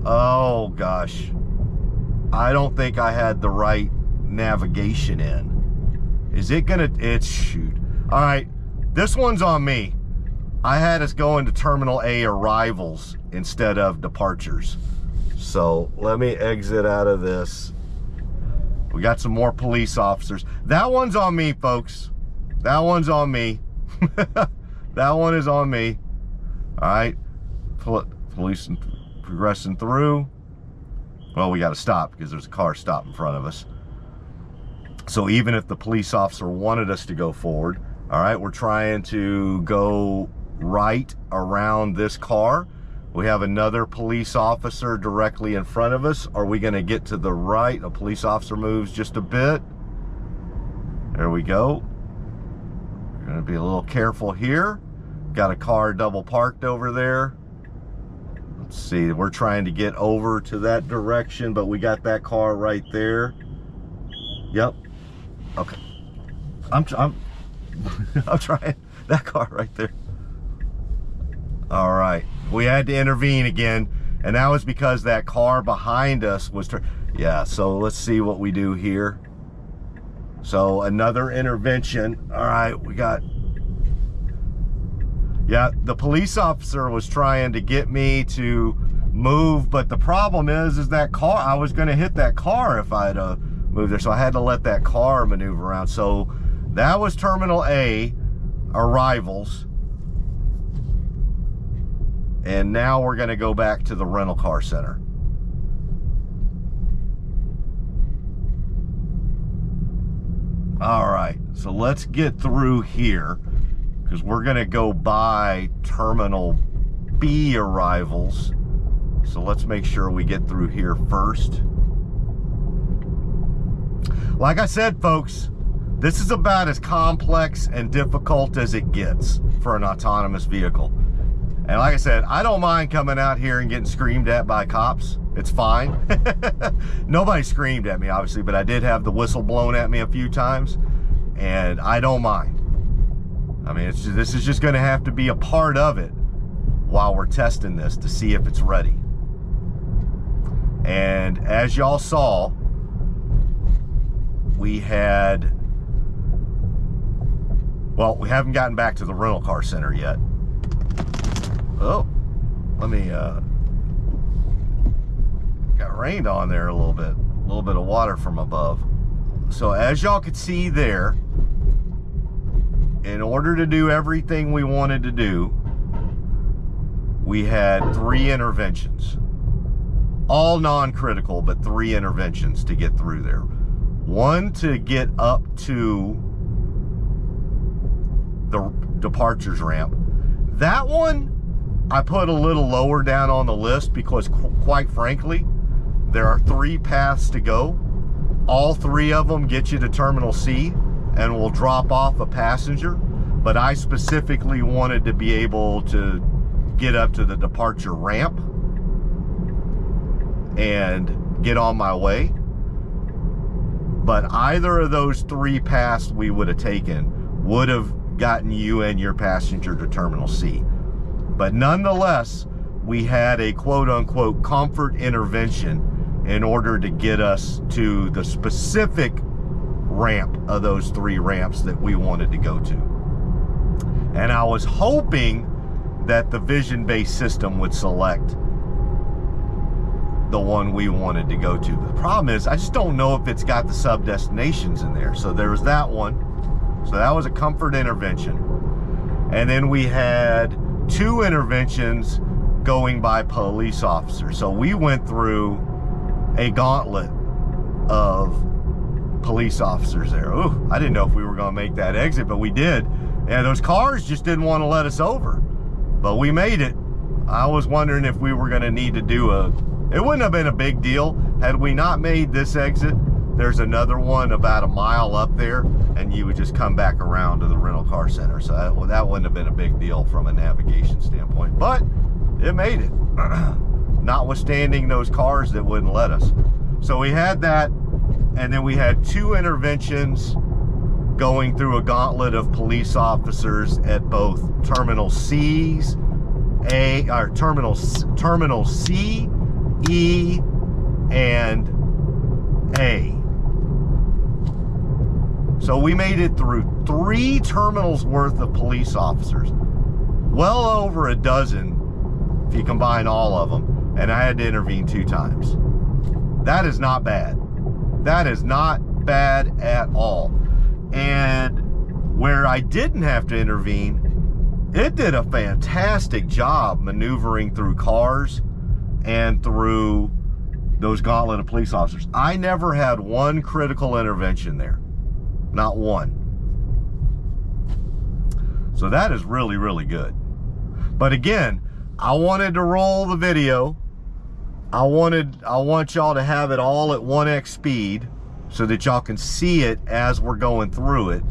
Oh gosh. I don't think I had the right navigation in. Is it gonna, it's, shoot. All right, this one's on me. I had us going to Terminal A arrivals instead of departures. So let me exit out of this. We got some more police officers. That one's on me, folks. That one's on me. That one is on me. All right, police progressing through. Well, we got to stop because there's a car stopped in front of us. So even if the police officer wanted us to go forward, all right, we're trying to go right around this car. We have another police officer directly in front of us. Are we going to get to the right? A police officer moves just a bit. There we go. We're going to be a little careful here. Got a car double parked over there. Let's see, we're trying to get over to that direction, but we got that car right there. Yep. Okay. I'm trying. That car right there. All right. We had to intervene again, and that was because that car behind us was... Yeah, so let's see what we do here. So another intervention. All right, we got, yeah, the police officer was trying to get me to move, but the problem is that car, I was gonna hit that car if I'd moved there, so I had to let that car maneuver around. So that was Terminal A, arrivals. And now we're gonna go back to the rental car center. All right, so let's get through here because we're gonna go by Terminal B arrivals. So let's make sure we get through here first. Like I said, folks, this is about as complex and difficult as it gets for an autonomous vehicle. And like I said, I don't mind coming out here and getting screamed at by cops. It's fine. Nobody screamed at me, obviously, but I did have the whistle blown at me a few times, and I don't mind. I mean, this is just going to have to be a part of it while we're testing this to see if it's ready. And as y'all saw, we had, well, we haven't gotten back to the rental car center yet. Oh, let me, got rained on there a little bit of water from above. So as y'all could see there, in order to do everything we wanted to do, we had 3 interventions. All non-critical, but 3 interventions to get through there. One to get up to the departures ramp. That one, I put a little lower down on the list because quite frankly, there are 3 paths to go. All 3 of them get you to Terminal C and will drop off a passenger. But I specifically wanted to be able to get up to the departure ramp and get on my way. But either of those 3 paths we would have taken would have gotten you and your passenger to Terminal C. But nonetheless, we had a quote-unquote comfort intervention in order to get us to the specific ramp of those 3 ramps that we wanted to go to. And I was hoping that the vision-based system would select the one we wanted to go to. The problem is, I just don't know if it's got the sub-destinations in there. So there was that one. So that was a comfort intervention. And then we had 2 interventions going by police officers. So we went through a gauntlet of police officers there. Ooh, I didn't know if we were gonna make that exit, but we did. And those cars just didn't want to let us over. But we made it. I was wondering if we were gonna need to do it wouldn't have been a big deal had we not made this exit. There's another one about a mile up there, and you would just come back around to the rental car center. So that wouldn't have been a big deal from a navigation standpoint, but it made it, notwithstanding those cars that wouldn't let us. So we had that, and then we had 2 interventions going through a gauntlet of police officers at both Terminal C's, Terminal C, E, and A. So we made it through 3 terminals worth of police officers, well over a dozen if you combine all of them, and I had to intervene 2 times. That is not bad. That is not bad at all. And where I didn't have to intervene, it did a fantastic job maneuvering through cars and through those gauntlet of police officers. I never had one critical intervention there. Not one. So that is really, really good. But again, I wanted to roll the video. I want y'all to have it all at 1x speed so that y'all can see it as we're going through it.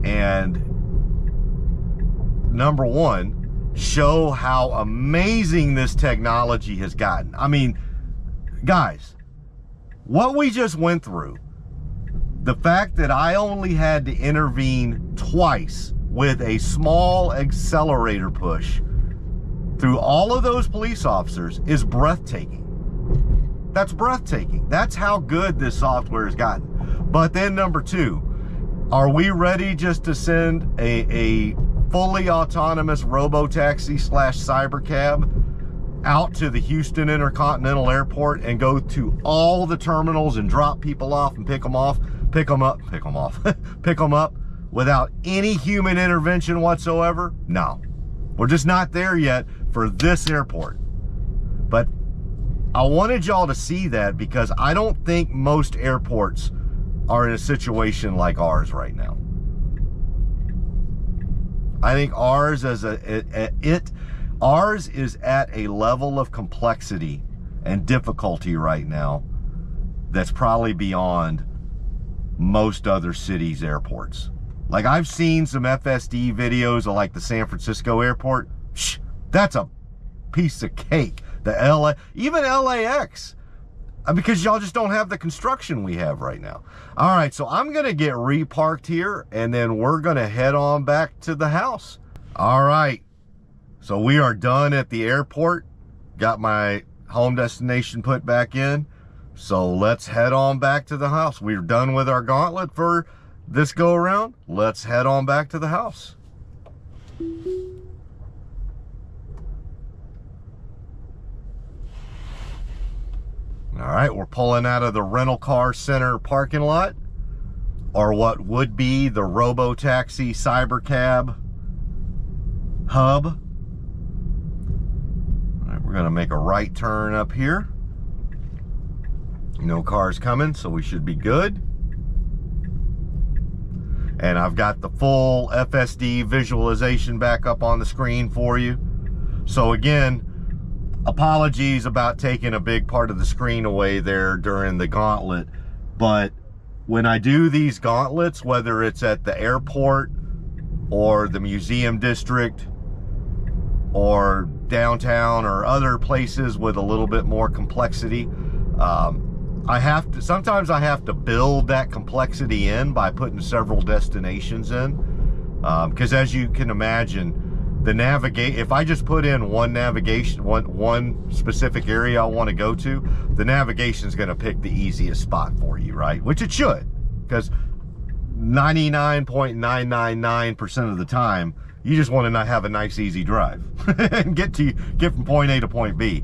And number one, show how amazing this technology has gotten. I mean, guys, what we just went through, the fact that I only had to intervene twice with a small accelerator push through all of those police officers is breathtaking. That's breathtaking. That's how good this software has gotten. But then number two, are we ready just to send a fully autonomous robo-taxi / cyber cab out to the Houston Intercontinental Airport and go to all the terminals and drop people off and pick them up without any human intervention whatsoever? No, we're just not there yet for this airport. But I wanted y'all to see that because I don't think most airports are in a situation like ours right now. I think ours is at a level of complexity and difficulty right now that's probably beyond most other cities' airports. Like, I've seen some FSD videos of like the San Francisco airport. That's a piece of cake. Even LAX, because y'all just don't have the construction we have right now. All right, so I'm gonna get reparked here and then we're gonna head on back to the house. All right, so we are done at the airport. Got my home destination put back in. So let's head on back to the house. We're done with our gauntlet for this go around. Let's head on back to the house. All right, we're pulling out of the rental car center parking lot, or what would be the robo-taxi cyber cab hub. All right, we're gonna make a right turn up here. No cars coming, so we should be good. And I've got the full FSD visualization back up on the screen for you. So again, apologies about taking a big part of the screen away there during the gauntlet, but when I do these gauntlets, whether it's at the airport or the museum district or downtown or other places with a little bit more complexity, sometimes I have to build that complexity in by putting several destinations in, because as you can imagine, if I just put in one specific area I want to go to, the navigation is going to pick the easiest spot for you, right? Which it should, because 99.999% of the time, you just want to have a nice, easy drive and get from point A to point B.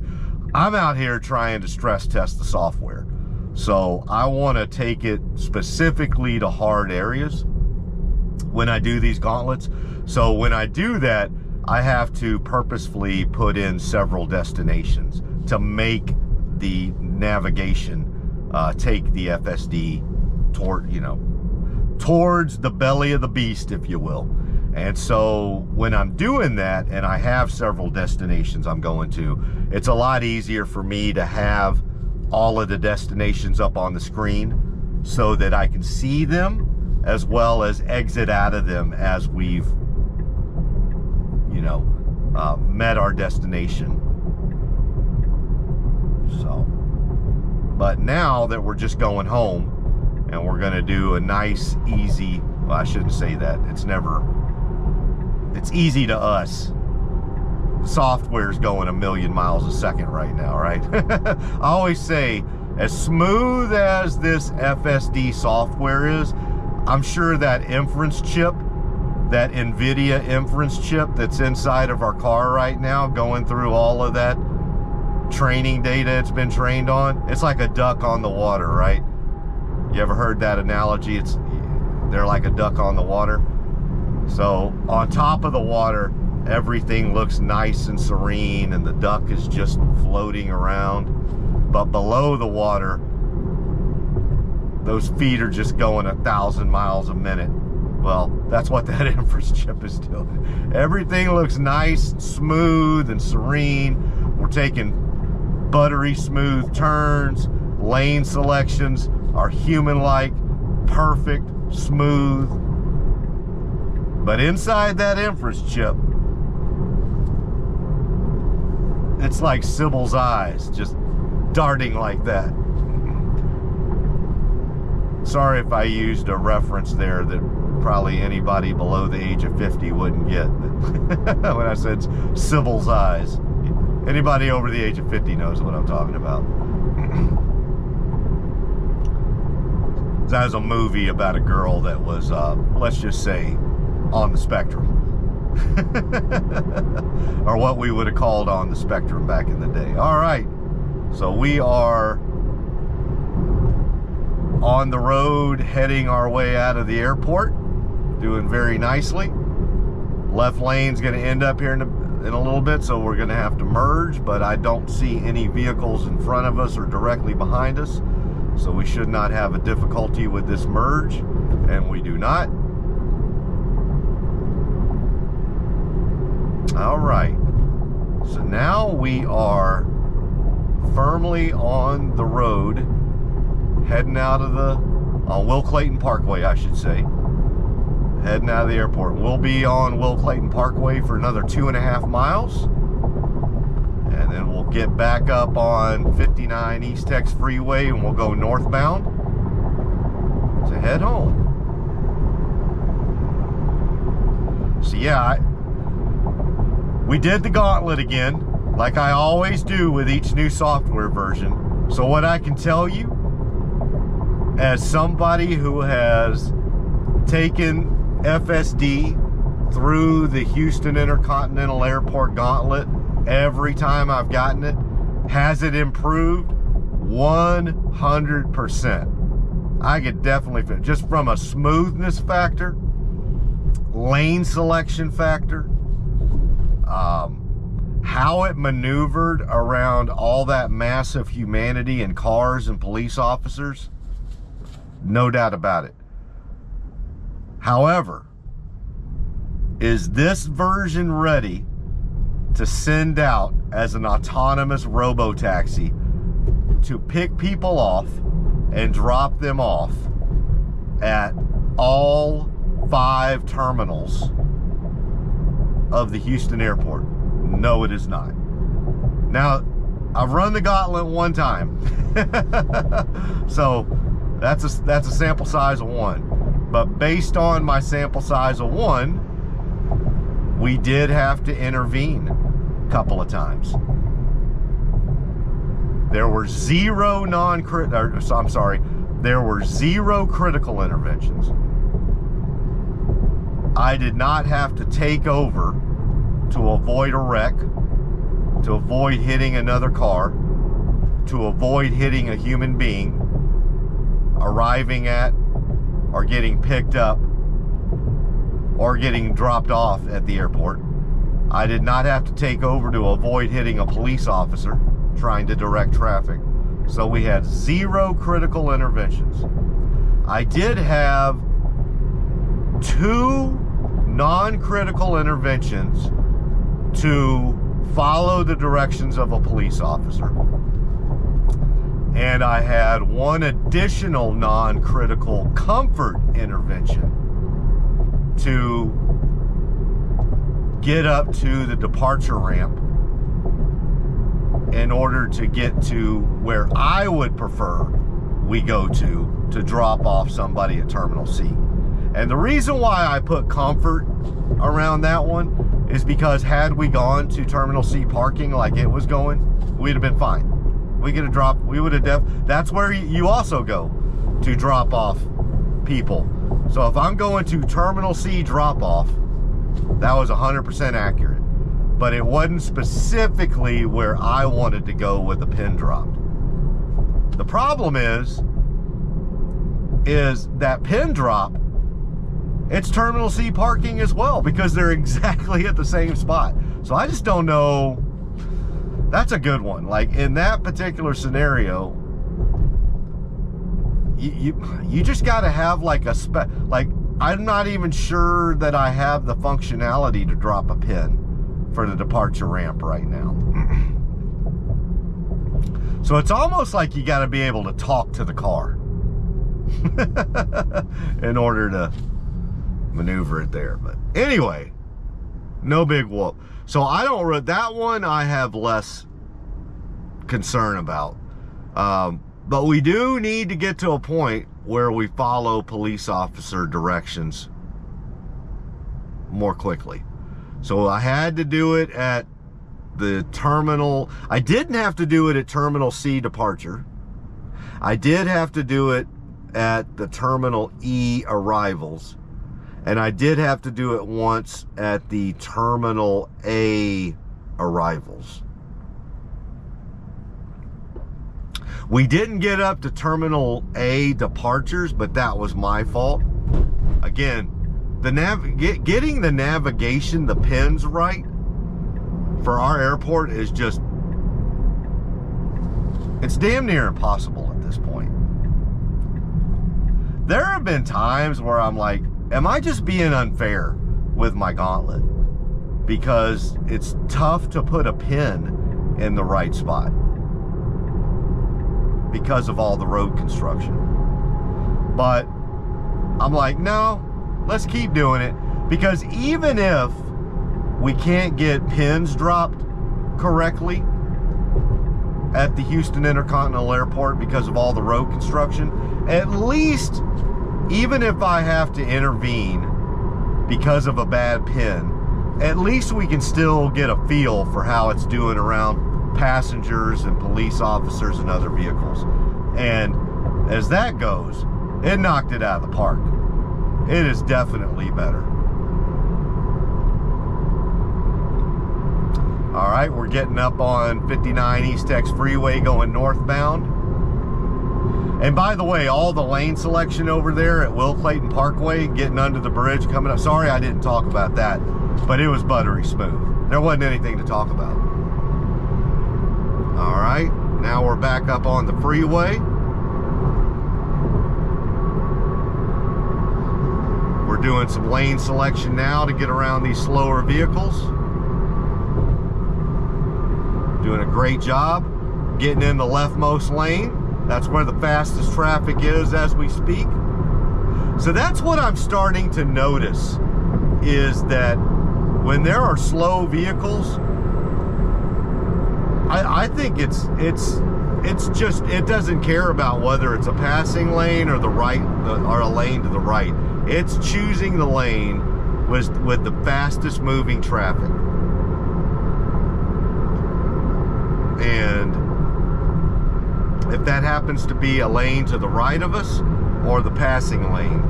I'm out here trying to stress test the software. So I want to take it specifically to hard areas when I do these gauntlets. So when I do that, I have to purposefully put in several destinations to make the navigation take the FSD towards the belly of the beast, if you will. And so when I'm doing that and I have several destinations I'm going to, it's a lot easier for me to have all of the destinations up on the screen so that I can see them as well as exit out of them as we've met our destination. So, but now that we're just going home and we're gonna do a nice, easy, well, I shouldn't say that, it's easy to us. Software's going 1,000,000 miles a second right now, right? I always say, as smooth as this FSD software is, I'm sure that inference chip, that NVIDIA inference chip that's inside of our car right now, going through all of that training data it's been trained on, it's like a duck on the water, right? You ever heard that analogy? They're like a duck on the water. So on top of the water, everything looks nice and serene and the duck is just floating around. But below the water, those feet are just going 1,000 miles a minute. Well, that's what that inference chip is doing. Everything looks nice, smooth, and serene. We're taking buttery smooth turns. Lane selections are human-like, perfect, smooth. But inside that inference chip, it's like Sybil's eyes, just darting like that. Sorry if I used a reference there that probably anybody below the age of 50 wouldn't get. When I said Sybil's eyes. Anybody over the age of 50 knows what I'm talking about. That was a movie about a girl that was, let's just say, on the spectrum. Or what we would have called on the spectrum back in the day. All right, so we are on the road heading our way out of the airport, doing very nicely. Left lane's going to end up here in a little bit, so we're going to have to merge, but I don't see any vehicles in front of us or directly behind us, so we should not have a difficulty with this merge, and we do not. All right, so now we are firmly on the road, heading out of on Will Clayton Parkway, I should say. Heading out of the airport. We'll be on Will Clayton Parkway for another 2.5 miles. And then we'll get back up on 59 East Tex Freeway and we'll go northbound to head home. So yeah, we did the gauntlet again, like I always do with each new software version. So what I can tell you, as somebody who has taken FSD through the Houston Intercontinental Airport gauntlet every time I've gotten it, has it improved? 100%. I could definitely fit, just from a smoothness factor, lane selection factor, how it maneuvered around all that massive humanity and cars and police officers, no doubt about it. However, is this version ready to send out as an autonomous robo-taxi to pick people off and drop them off at all 5 terminals of the Houston airport? No, it is not. Now, I've run the gauntlet one time. So that's a sample size of 1. But based on my sample size of 1, we did have to intervene a couple of times. There were zero critical interventions. I did not have to take over to avoid a wreck, to avoid hitting another car, to avoid hitting a human being, arriving at or getting picked up or getting dropped off at the airport. I did not have to take over to avoid hitting a police officer trying to direct traffic. So we had 0 critical interventions. I did have 2 non-critical interventions to follow the directions of a police officer. And I had 1 additional non-critical comfort intervention to get up to the departure ramp in order to get to where I would prefer we go to drop off somebody at Terminal C. And the reason why I put comfort around that one is because had we gone to Terminal C parking like it was going, we'd have been fine. We could have dropped, we would have that's where you also go to drop off people. So if I'm going to Terminal C drop off, that was 100% accurate. But it wasn't specifically where I wanted to go with the pin dropped. The problem is that pin drop, it's Terminal C parking as well, because they're exactly at the same spot. So I just don't know. That's a good one. Like in that particular scenario, you just got to have like I'm not even sure that I have the functionality to drop a pin for the departure ramp right now. So it's almost like you got to be able to talk to the car in order to maneuver it there. But anyway, no big whoop. So that one I have less concern about. But we do need to get to a point where we follow police officer directions more quickly. So I had to do it at the terminal. I didn't have to do it at Terminal C departure. I did have to do it at the Terminal E arrivals, and I did have to do it once at the Terminal A arrivals. We didn't get up to Terminal A departures, but that was my fault. Again, getting the navigation, the pins right for our airport is just, it's damn near impossible at this point. There have been times where I'm like, am I just being unfair with my gauntlet? Because it's tough to put a pin in the right spot because of all the road construction. But I'm like, no, let's keep doing it, because even if we can't get pins dropped correctly at the Houston Intercontinental Airport because of all the road construction, at least, even if I have to intervene because of a bad pin, at least we can still get a feel for how it's doing around passengers and police officers and other vehicles. And as that goes, it knocked it out of the park. It is definitely better. All right, we're getting up on 59 East X Freeway going northbound. And by the way, all the lane selection over there at Will Clayton Parkway, getting under the bridge, coming up. Sorry I didn't talk about that, but it was buttery smooth. There wasn't anything to talk about. All right, now we're back up on the freeway. We're doing some lane selection now to get around these slower vehicles. Doing a great job getting in the leftmost lane. That's where the fastest traffic is as we speak. So that's what I'm starting to notice, is that when there are slow vehicles, I think it's just, it doesn't care about whether it's a passing lane or the right, or a lane to the right. It's choosing the lane with the fastest moving traffic. And if that happens to be a lane to the right of us or the passing lane,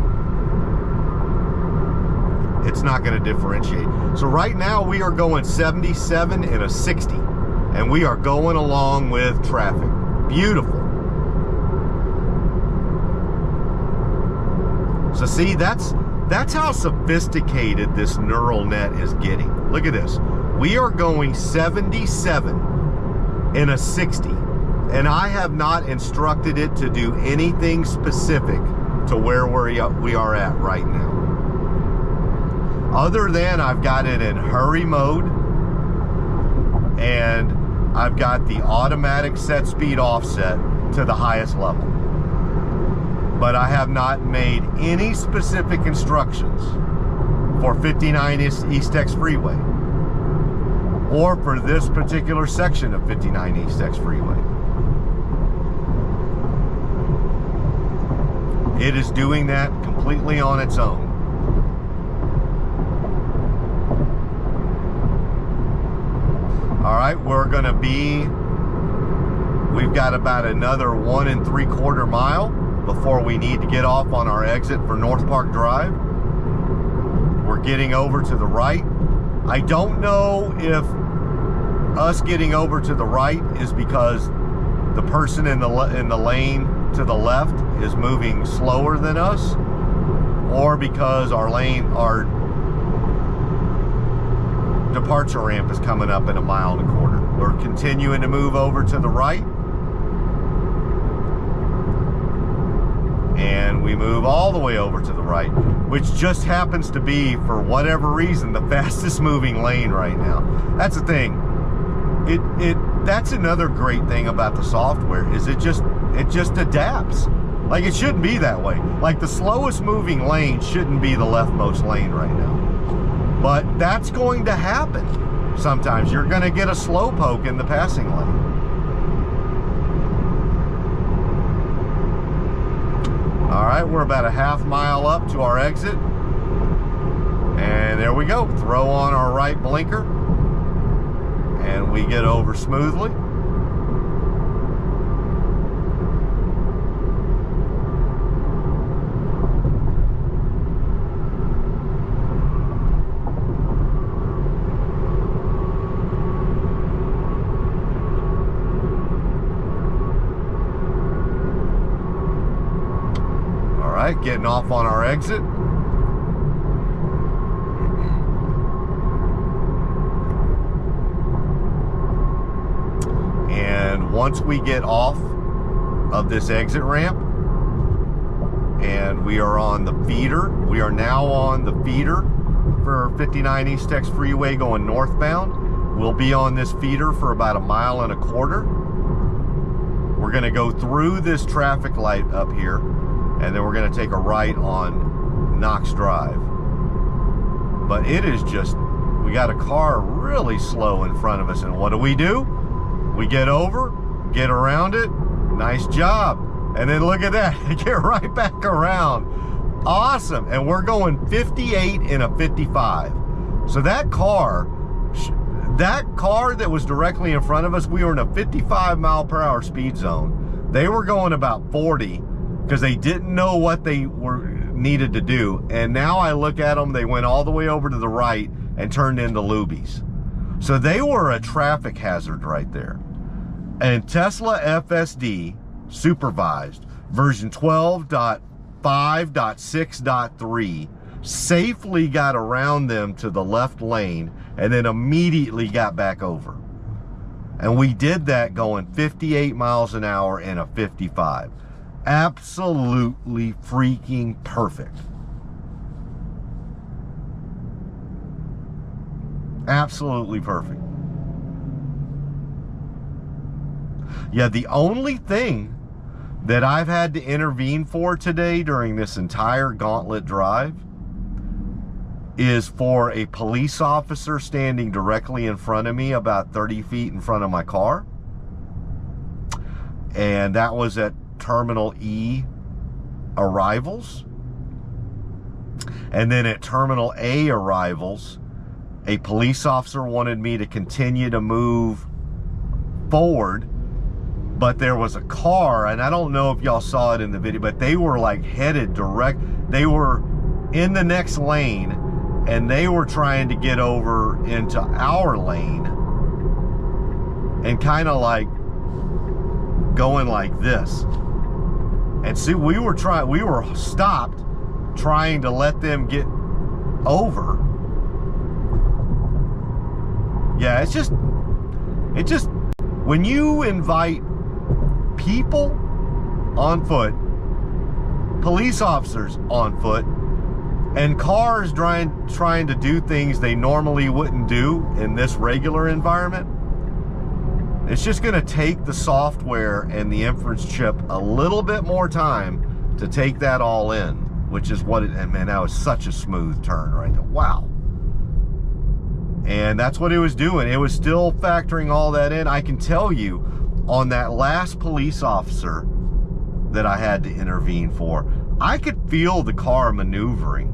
it's not going to differentiate. So right now we are going 77 and a 60, and we are going along with traffic. Beautiful. So see, that's how sophisticated this neural net is getting. Look at this. We are going 77 in a 60, and I have not instructed it to do anything specific to where we are at right now, other than I've got it in hurry mode, and I've got the automatic set speed offset to the highest level. But I have not made any specific instructions for 59 East X Freeway, or for this particular section of 59 East X Freeway. It is doing that completely on its own. All right, we've got about another 1 3/4 mile before we need to get off on our exit for North Park Drive. We're getting over to the right. I don't know if us getting over to the right is because the person in the lane to the left is moving slower than us, or because our departure ramp is coming up in 1.25 miles. We're continuing to move over to the right, and we move all the way over to the right, which just happens to be, for whatever reason, the fastest moving lane right now. That's the thing. That's another great thing about the software, is it just adapts. Like, it shouldn't be that way. Like, the slowest moving lane shouldn't be the leftmost lane right now. But that's going to happen. Sometimes you're going to get a slow poke in the passing lane. All right, we're about a 1/2 mile up to our exit. And there we go. Throw on our right blinker, and we get over smoothly. getting off on our exit. And once we get off of this exit ramp and we are on the feeder, we are now on the feeder for 59 East Tex Freeway going northbound. We'll be on this feeder for about 1.25 miles. We're gonna go through this traffic light up here, and then we're gonna take a right on Knox Drive. But it is just, we got a car really slow in front of us, and what do? We get over, get around it, nice job. And then look at that, get right back around. Awesome, and we're going 58 in a 55. So that car that was directly in front of us, we were in a 55 mile per hour speed zone. They were going about 40 because they didn't know what they needed to do. And now I look at them, they went all the way over to the right and turned into Lubies. So they were a traffic hazard right there. And Tesla FSD supervised version 12.5.6.3 safely got around them to the left lane and then immediately got back over. And we did that going 58 miles an hour in a 55. Absolutely freaking perfect. Absolutely perfect. Yeah, the only thing that I've had to intervene for today during this entire gauntlet drive is for a police officer standing directly in front of me about 30 feet in front of my car. And that was at Terminal E arrivals. And then at Terminal A arrivals, a police officer wanted me to continue to move forward, but there was a car, and I don't know if y'all saw it in the video, but they were like headed direct. They were in the next lane, and they were trying to get over into our lane and kind of like going like this. And see, we were stopped trying to let them get over. Yeah, it's just, when you invite people on foot, police officers on foot, and cars trying to do things they normally wouldn't do in this regular environment, it's just gonna take the software and the inference chip a little bit more time to take that all in, which is what and man, that was such a smooth turn right there. Wow. And that's what it was doing. It was still factoring all that in. I can tell you, on that last police officer that I had to intervene for, I could feel the car maneuvering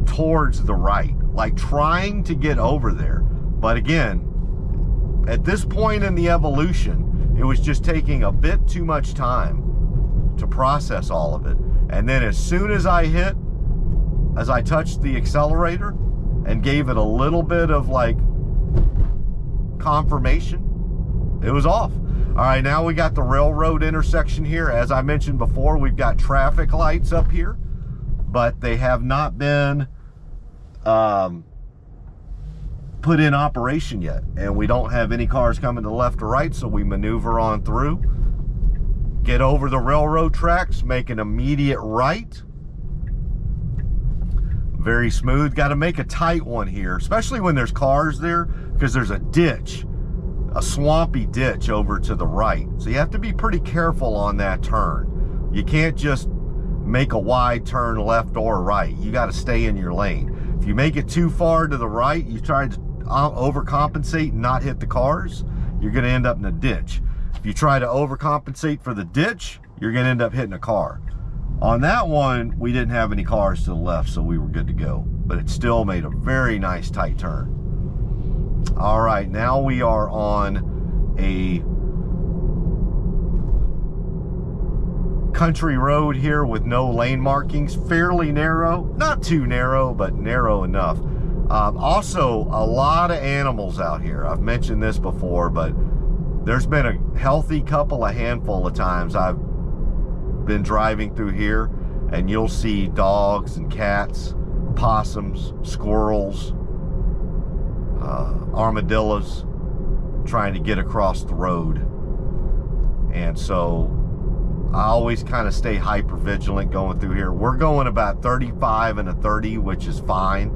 towards the right, like trying to get over there. But again, at this point in the evolution, it was just taking a bit too much time to process all of it. And then as soon as I touched the accelerator and gave it a little bit of like confirmation, it was off. All right, now we got the railroad intersection here. As I mentioned before, we've got traffic lights up here, but they have not been put in operation yet. And we don't have any cars coming to the left or right, so we maneuver on through, get over the railroad tracks, make an immediate right. Very smooth. Got to make a tight one here, especially when there's cars there, because there's a ditch, a swampy ditch over to the right. So you have to be pretty careful on that turn. You can't just make a wide turn left or right. You got to stay in your lane. If you make it too far to the right, you try to overcompensate and not hit the cars, you're going to end up in a ditch. If you try to overcompensate for the ditch, you're going to end up hitting a car. On that one, we didndidn't have any cars to the left, so we were good to go. But it still made a very nice tight turn. All right, now we are on a country road here with no lane markings, fairly narrow, not too narrow, but narrow enough. Also, a lot of animals out here. I've mentioned this before, but there's been a healthy handful of times I've been driving through here, and you'll see dogs and cats, possums, squirrels, armadillos trying to get across the road. And so I always kind of stay hyper vigilant going through here. We're going about 35 and a 30, which is fine,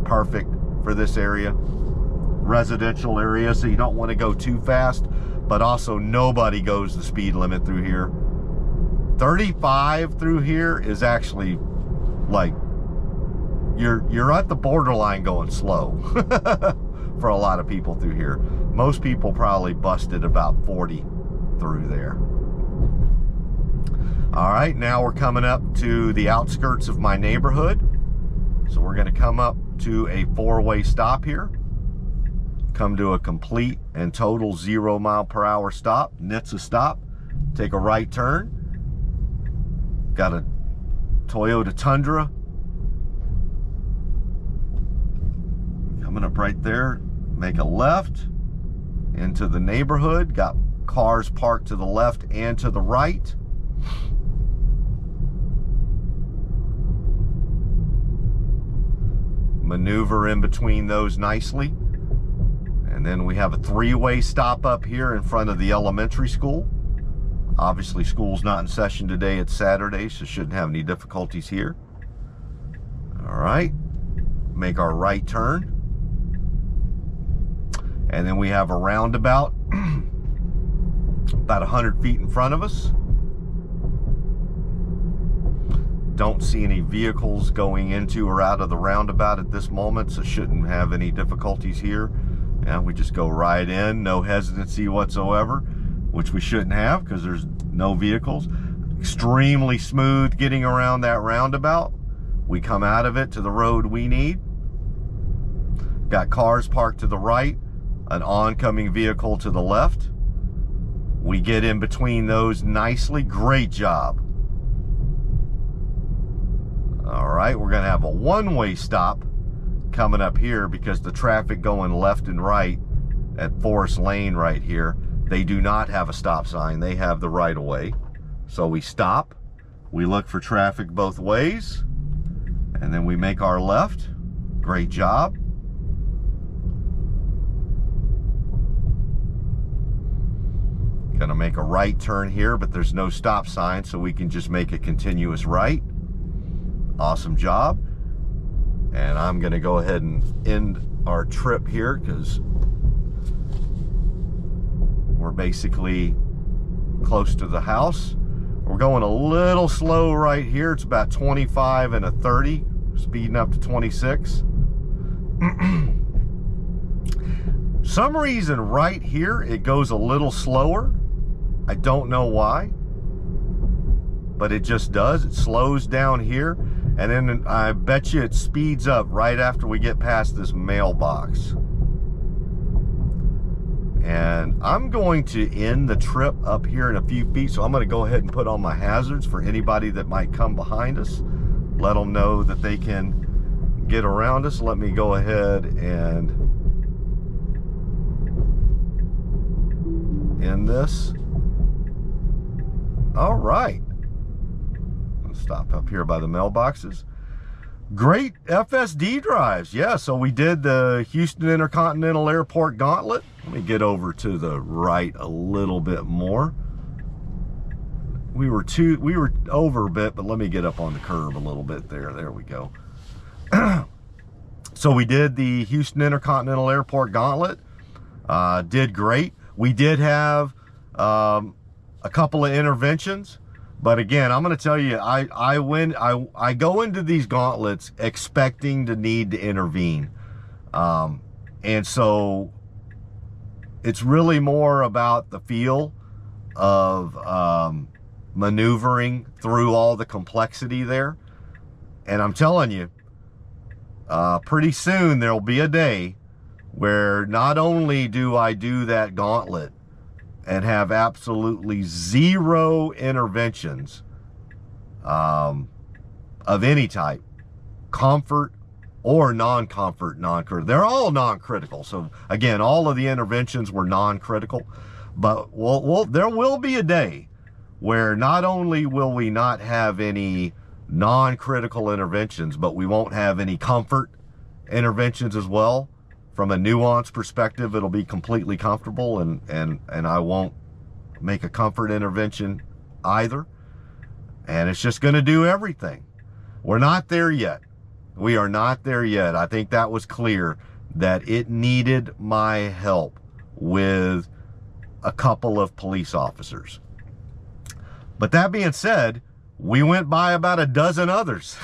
perfect for this area, residential area, so you don't want to go too fast, but also nobody goes the speed limit through here. 35 through here is actually like you're at the borderline going slow for a lot of people through here. Most people probably busted about 40 through there. All right, now we're coming up to the outskirts of my neighborhood. So we're going to come up to a 4-way stop here. Come to a complete and total 0 mile per hour stop. NHTSA stop. Take a right turn. Got a Toyota Tundra coming up right there. Make a left into the neighborhood. Got cars parked to the left and to the right. Maneuver in between those nicely. And then we have a 3-way stop up here in front of the elementary school. Obviously, school's not in session today. It's Saturday, so shouldn't have any difficulties here. All right, make our right turn. And then we have a roundabout about 100 feet in front of us. Don't see any vehicles going into or out of the roundabout at this moment, so shouldn't have any difficulties here. And we just go right in, no hesitancy whatsoever, which we shouldn't have because there's no vehicles. Extremely smooth getting around that roundabout. We come out of it to the road we need. Got cars parked to the right, an oncoming vehicle to the left. We get in between those nicely. Great job. All right, we're gonna have a 1-way stop coming up here because the traffic going left and right at Forest Lane right here, they do not have a stop sign. They have the right of way. So we stop, we look for traffic both ways, and then we make our left. Great job. Gonna make a right turn here, but there's no stop sign, so we can just make a continuous right. Awesome job. And I'm gonna go ahead and end our trip here because we're basically close to the house. We're going a little slow right here. It's about 25 and a 30, speeding up to 26. Some reason right here it goes a little slower. I don't know why, but it just does. It slows down here, and then I bet you it speeds up right after we get past this mailbox. And I'm going to end the trip up here in a few feet, so I'm going to go ahead and put on my hazards for anybody that might come behind us. Let them know that they can get around us. Let me go ahead and end this. All right. Let's stop up here by the mailboxes. Great FSD drives. Yeah, so we did the Houston Intercontinental Airport Gauntlet. Let me get over to the right a little bit more. We were over a bit, but let me get up on the curb a little bit there. There we go. So we did the Houston Intercontinental Airport Gauntlet. Did great. We did have a couple of interventions, but again, I'm going to tell you, I go into these gauntlets expecting to need to intervene, and so it's really more about the feel of maneuvering through all the complexity there. And I'm telling you, pretty soon there'll be a day where not only do I do that gauntlet and have absolutely zero interventions of any type, comfort or non-comfort, non-critical. They're all non-critical. So again, all of the interventions were non-critical, but there will be a day where not only will we not have any non-critical interventions, but we won't have any comfort interventions as well. From a nuance perspective, it'll be completely comfortable, and I won't make a comfort intervention either. And it's just going to do everything. We're not there yet. We are not there yet. I think that was clear that it needed my help with a couple of police officers. But that being said, we went by about a dozen others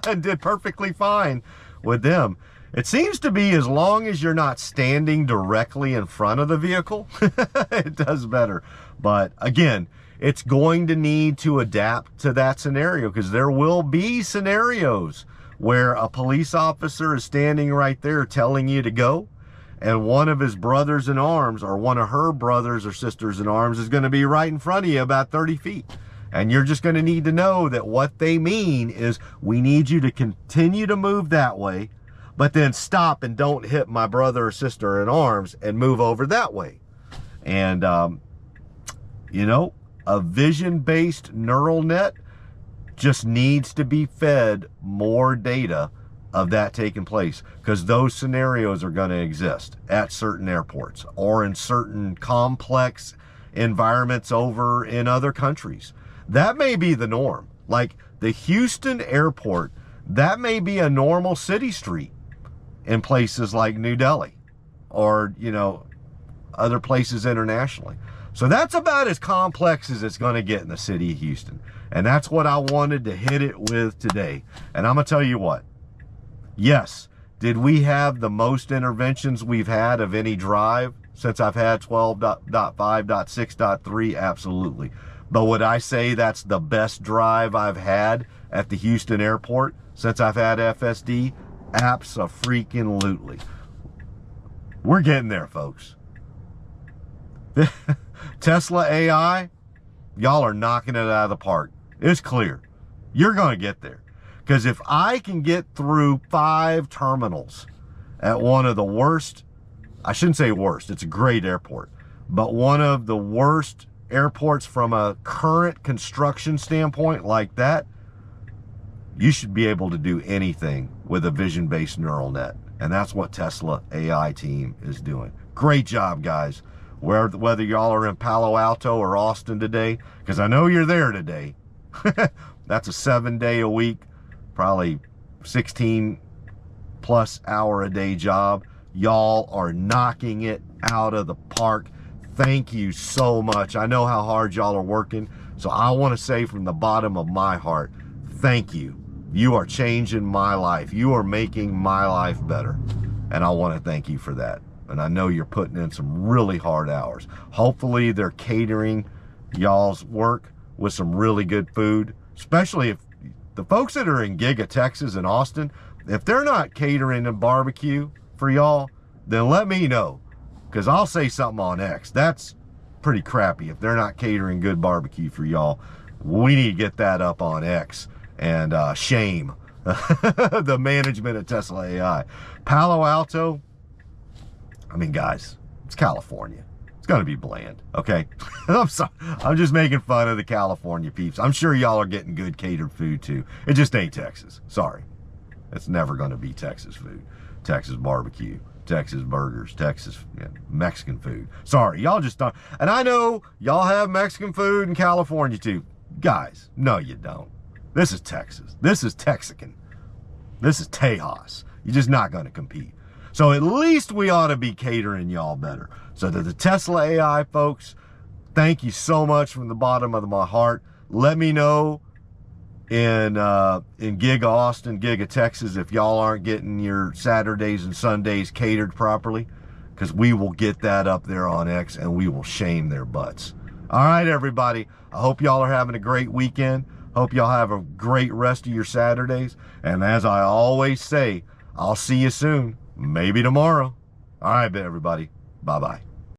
and did perfectly fine with them. It seems to be, as long as you're not standing directly in front of the vehicle, it does better. But again, it's going to need to adapt to that scenario, because there will be scenarios where a police officer is standing right there telling you to go, and one of his brothers in arms, or one of her brothers or sisters in arms, is going to be right in front of you about 30 feet. And you're just going to need to know that what they mean is, we need you to continue to move that way, but then stop and don't hit my brother or sister in arms and move over that way. And, you know, a vision-based neural net just needs to be fed more data of that taking place, because those scenarios are going to exist at certain airports or in certain complex environments over in other countries. That may be the norm. Like the Houston airport, that may be a normal city street in places like New Delhi or, you know, other places internationally. So that's about as complex as it's going to get in the city of Houston. And that's what I wanted to hit it with today. And I'm going to tell you what. Yes, did we have the most interventions we've had of any drive since I've had 12.5.6.3? Absolutely. But would I say that's the best drive I've had at the Houston airport since I've had FSD? Abso-freaking-lutely. We're getting there, folks. Tesla AI, y'all are knocking it out of the park. It's clear. You're going to get there. Because if I can get through 5 terminals at one of the worst, I shouldn't say worst, it's a great airport, but one of the worst airports from a current construction standpoint like that, you should be able to do anything with a vision-based neural net. And that's what Tesla AI team is doing. Great job, guys. Whether y'all are in Palo Alto or Austin today, because I know you're there today. That's a 7-day-a-week, probably 16+ hour a day job. Y'all are knocking it out of the park. Thank you so much. I know how hard y'all are working. So I want to say from the bottom of my heart, thank you. You are changing my life. You are making my life better. And I want to thank you for that. And I know you're putting in some really hard hours. Hopefully they're catering y'all's work with some really good food, especially if the folks that are in Giga, Texas and Austin, if they're not catering a barbecue for y'all, then let me know, because I'll say something on X. That's pretty crappy if they're not catering good barbecue for y'all. We need to get that up on X and shame the management of Tesla AI. Palo Alto, I mean, guys, it's California. It's going to be bland, okay? I'm sorry. I'm just making fun of the California peeps. I'm sure y'all are getting good catered food, too. It just ain't Texas. Sorry. It's never going to be Texas food. Texas barbecue, Texas burgers, Texas Mexican food. Sorry, y'all just don't. And I know y'all have Mexican food in California, too. Guys, no, you don't. This is Texas. This is Texican. This is Tejas. You're just not going to compete. So at least we ought to be catering y'all better. So to the Tesla AI folks, thank you so much from the bottom of my heart. Let me know in Giga Austin, Giga Texas, if y'all aren't getting your Saturdays and Sundays catered properly, because we will get that up there on X and we will shame their butts. All right, everybody. I hope y'all are having a great weekend. Hope y'all have a great rest of your Saturdays. And as I always say, I'll see you soon. Maybe tomorrow. All right, everybody. Bye-bye.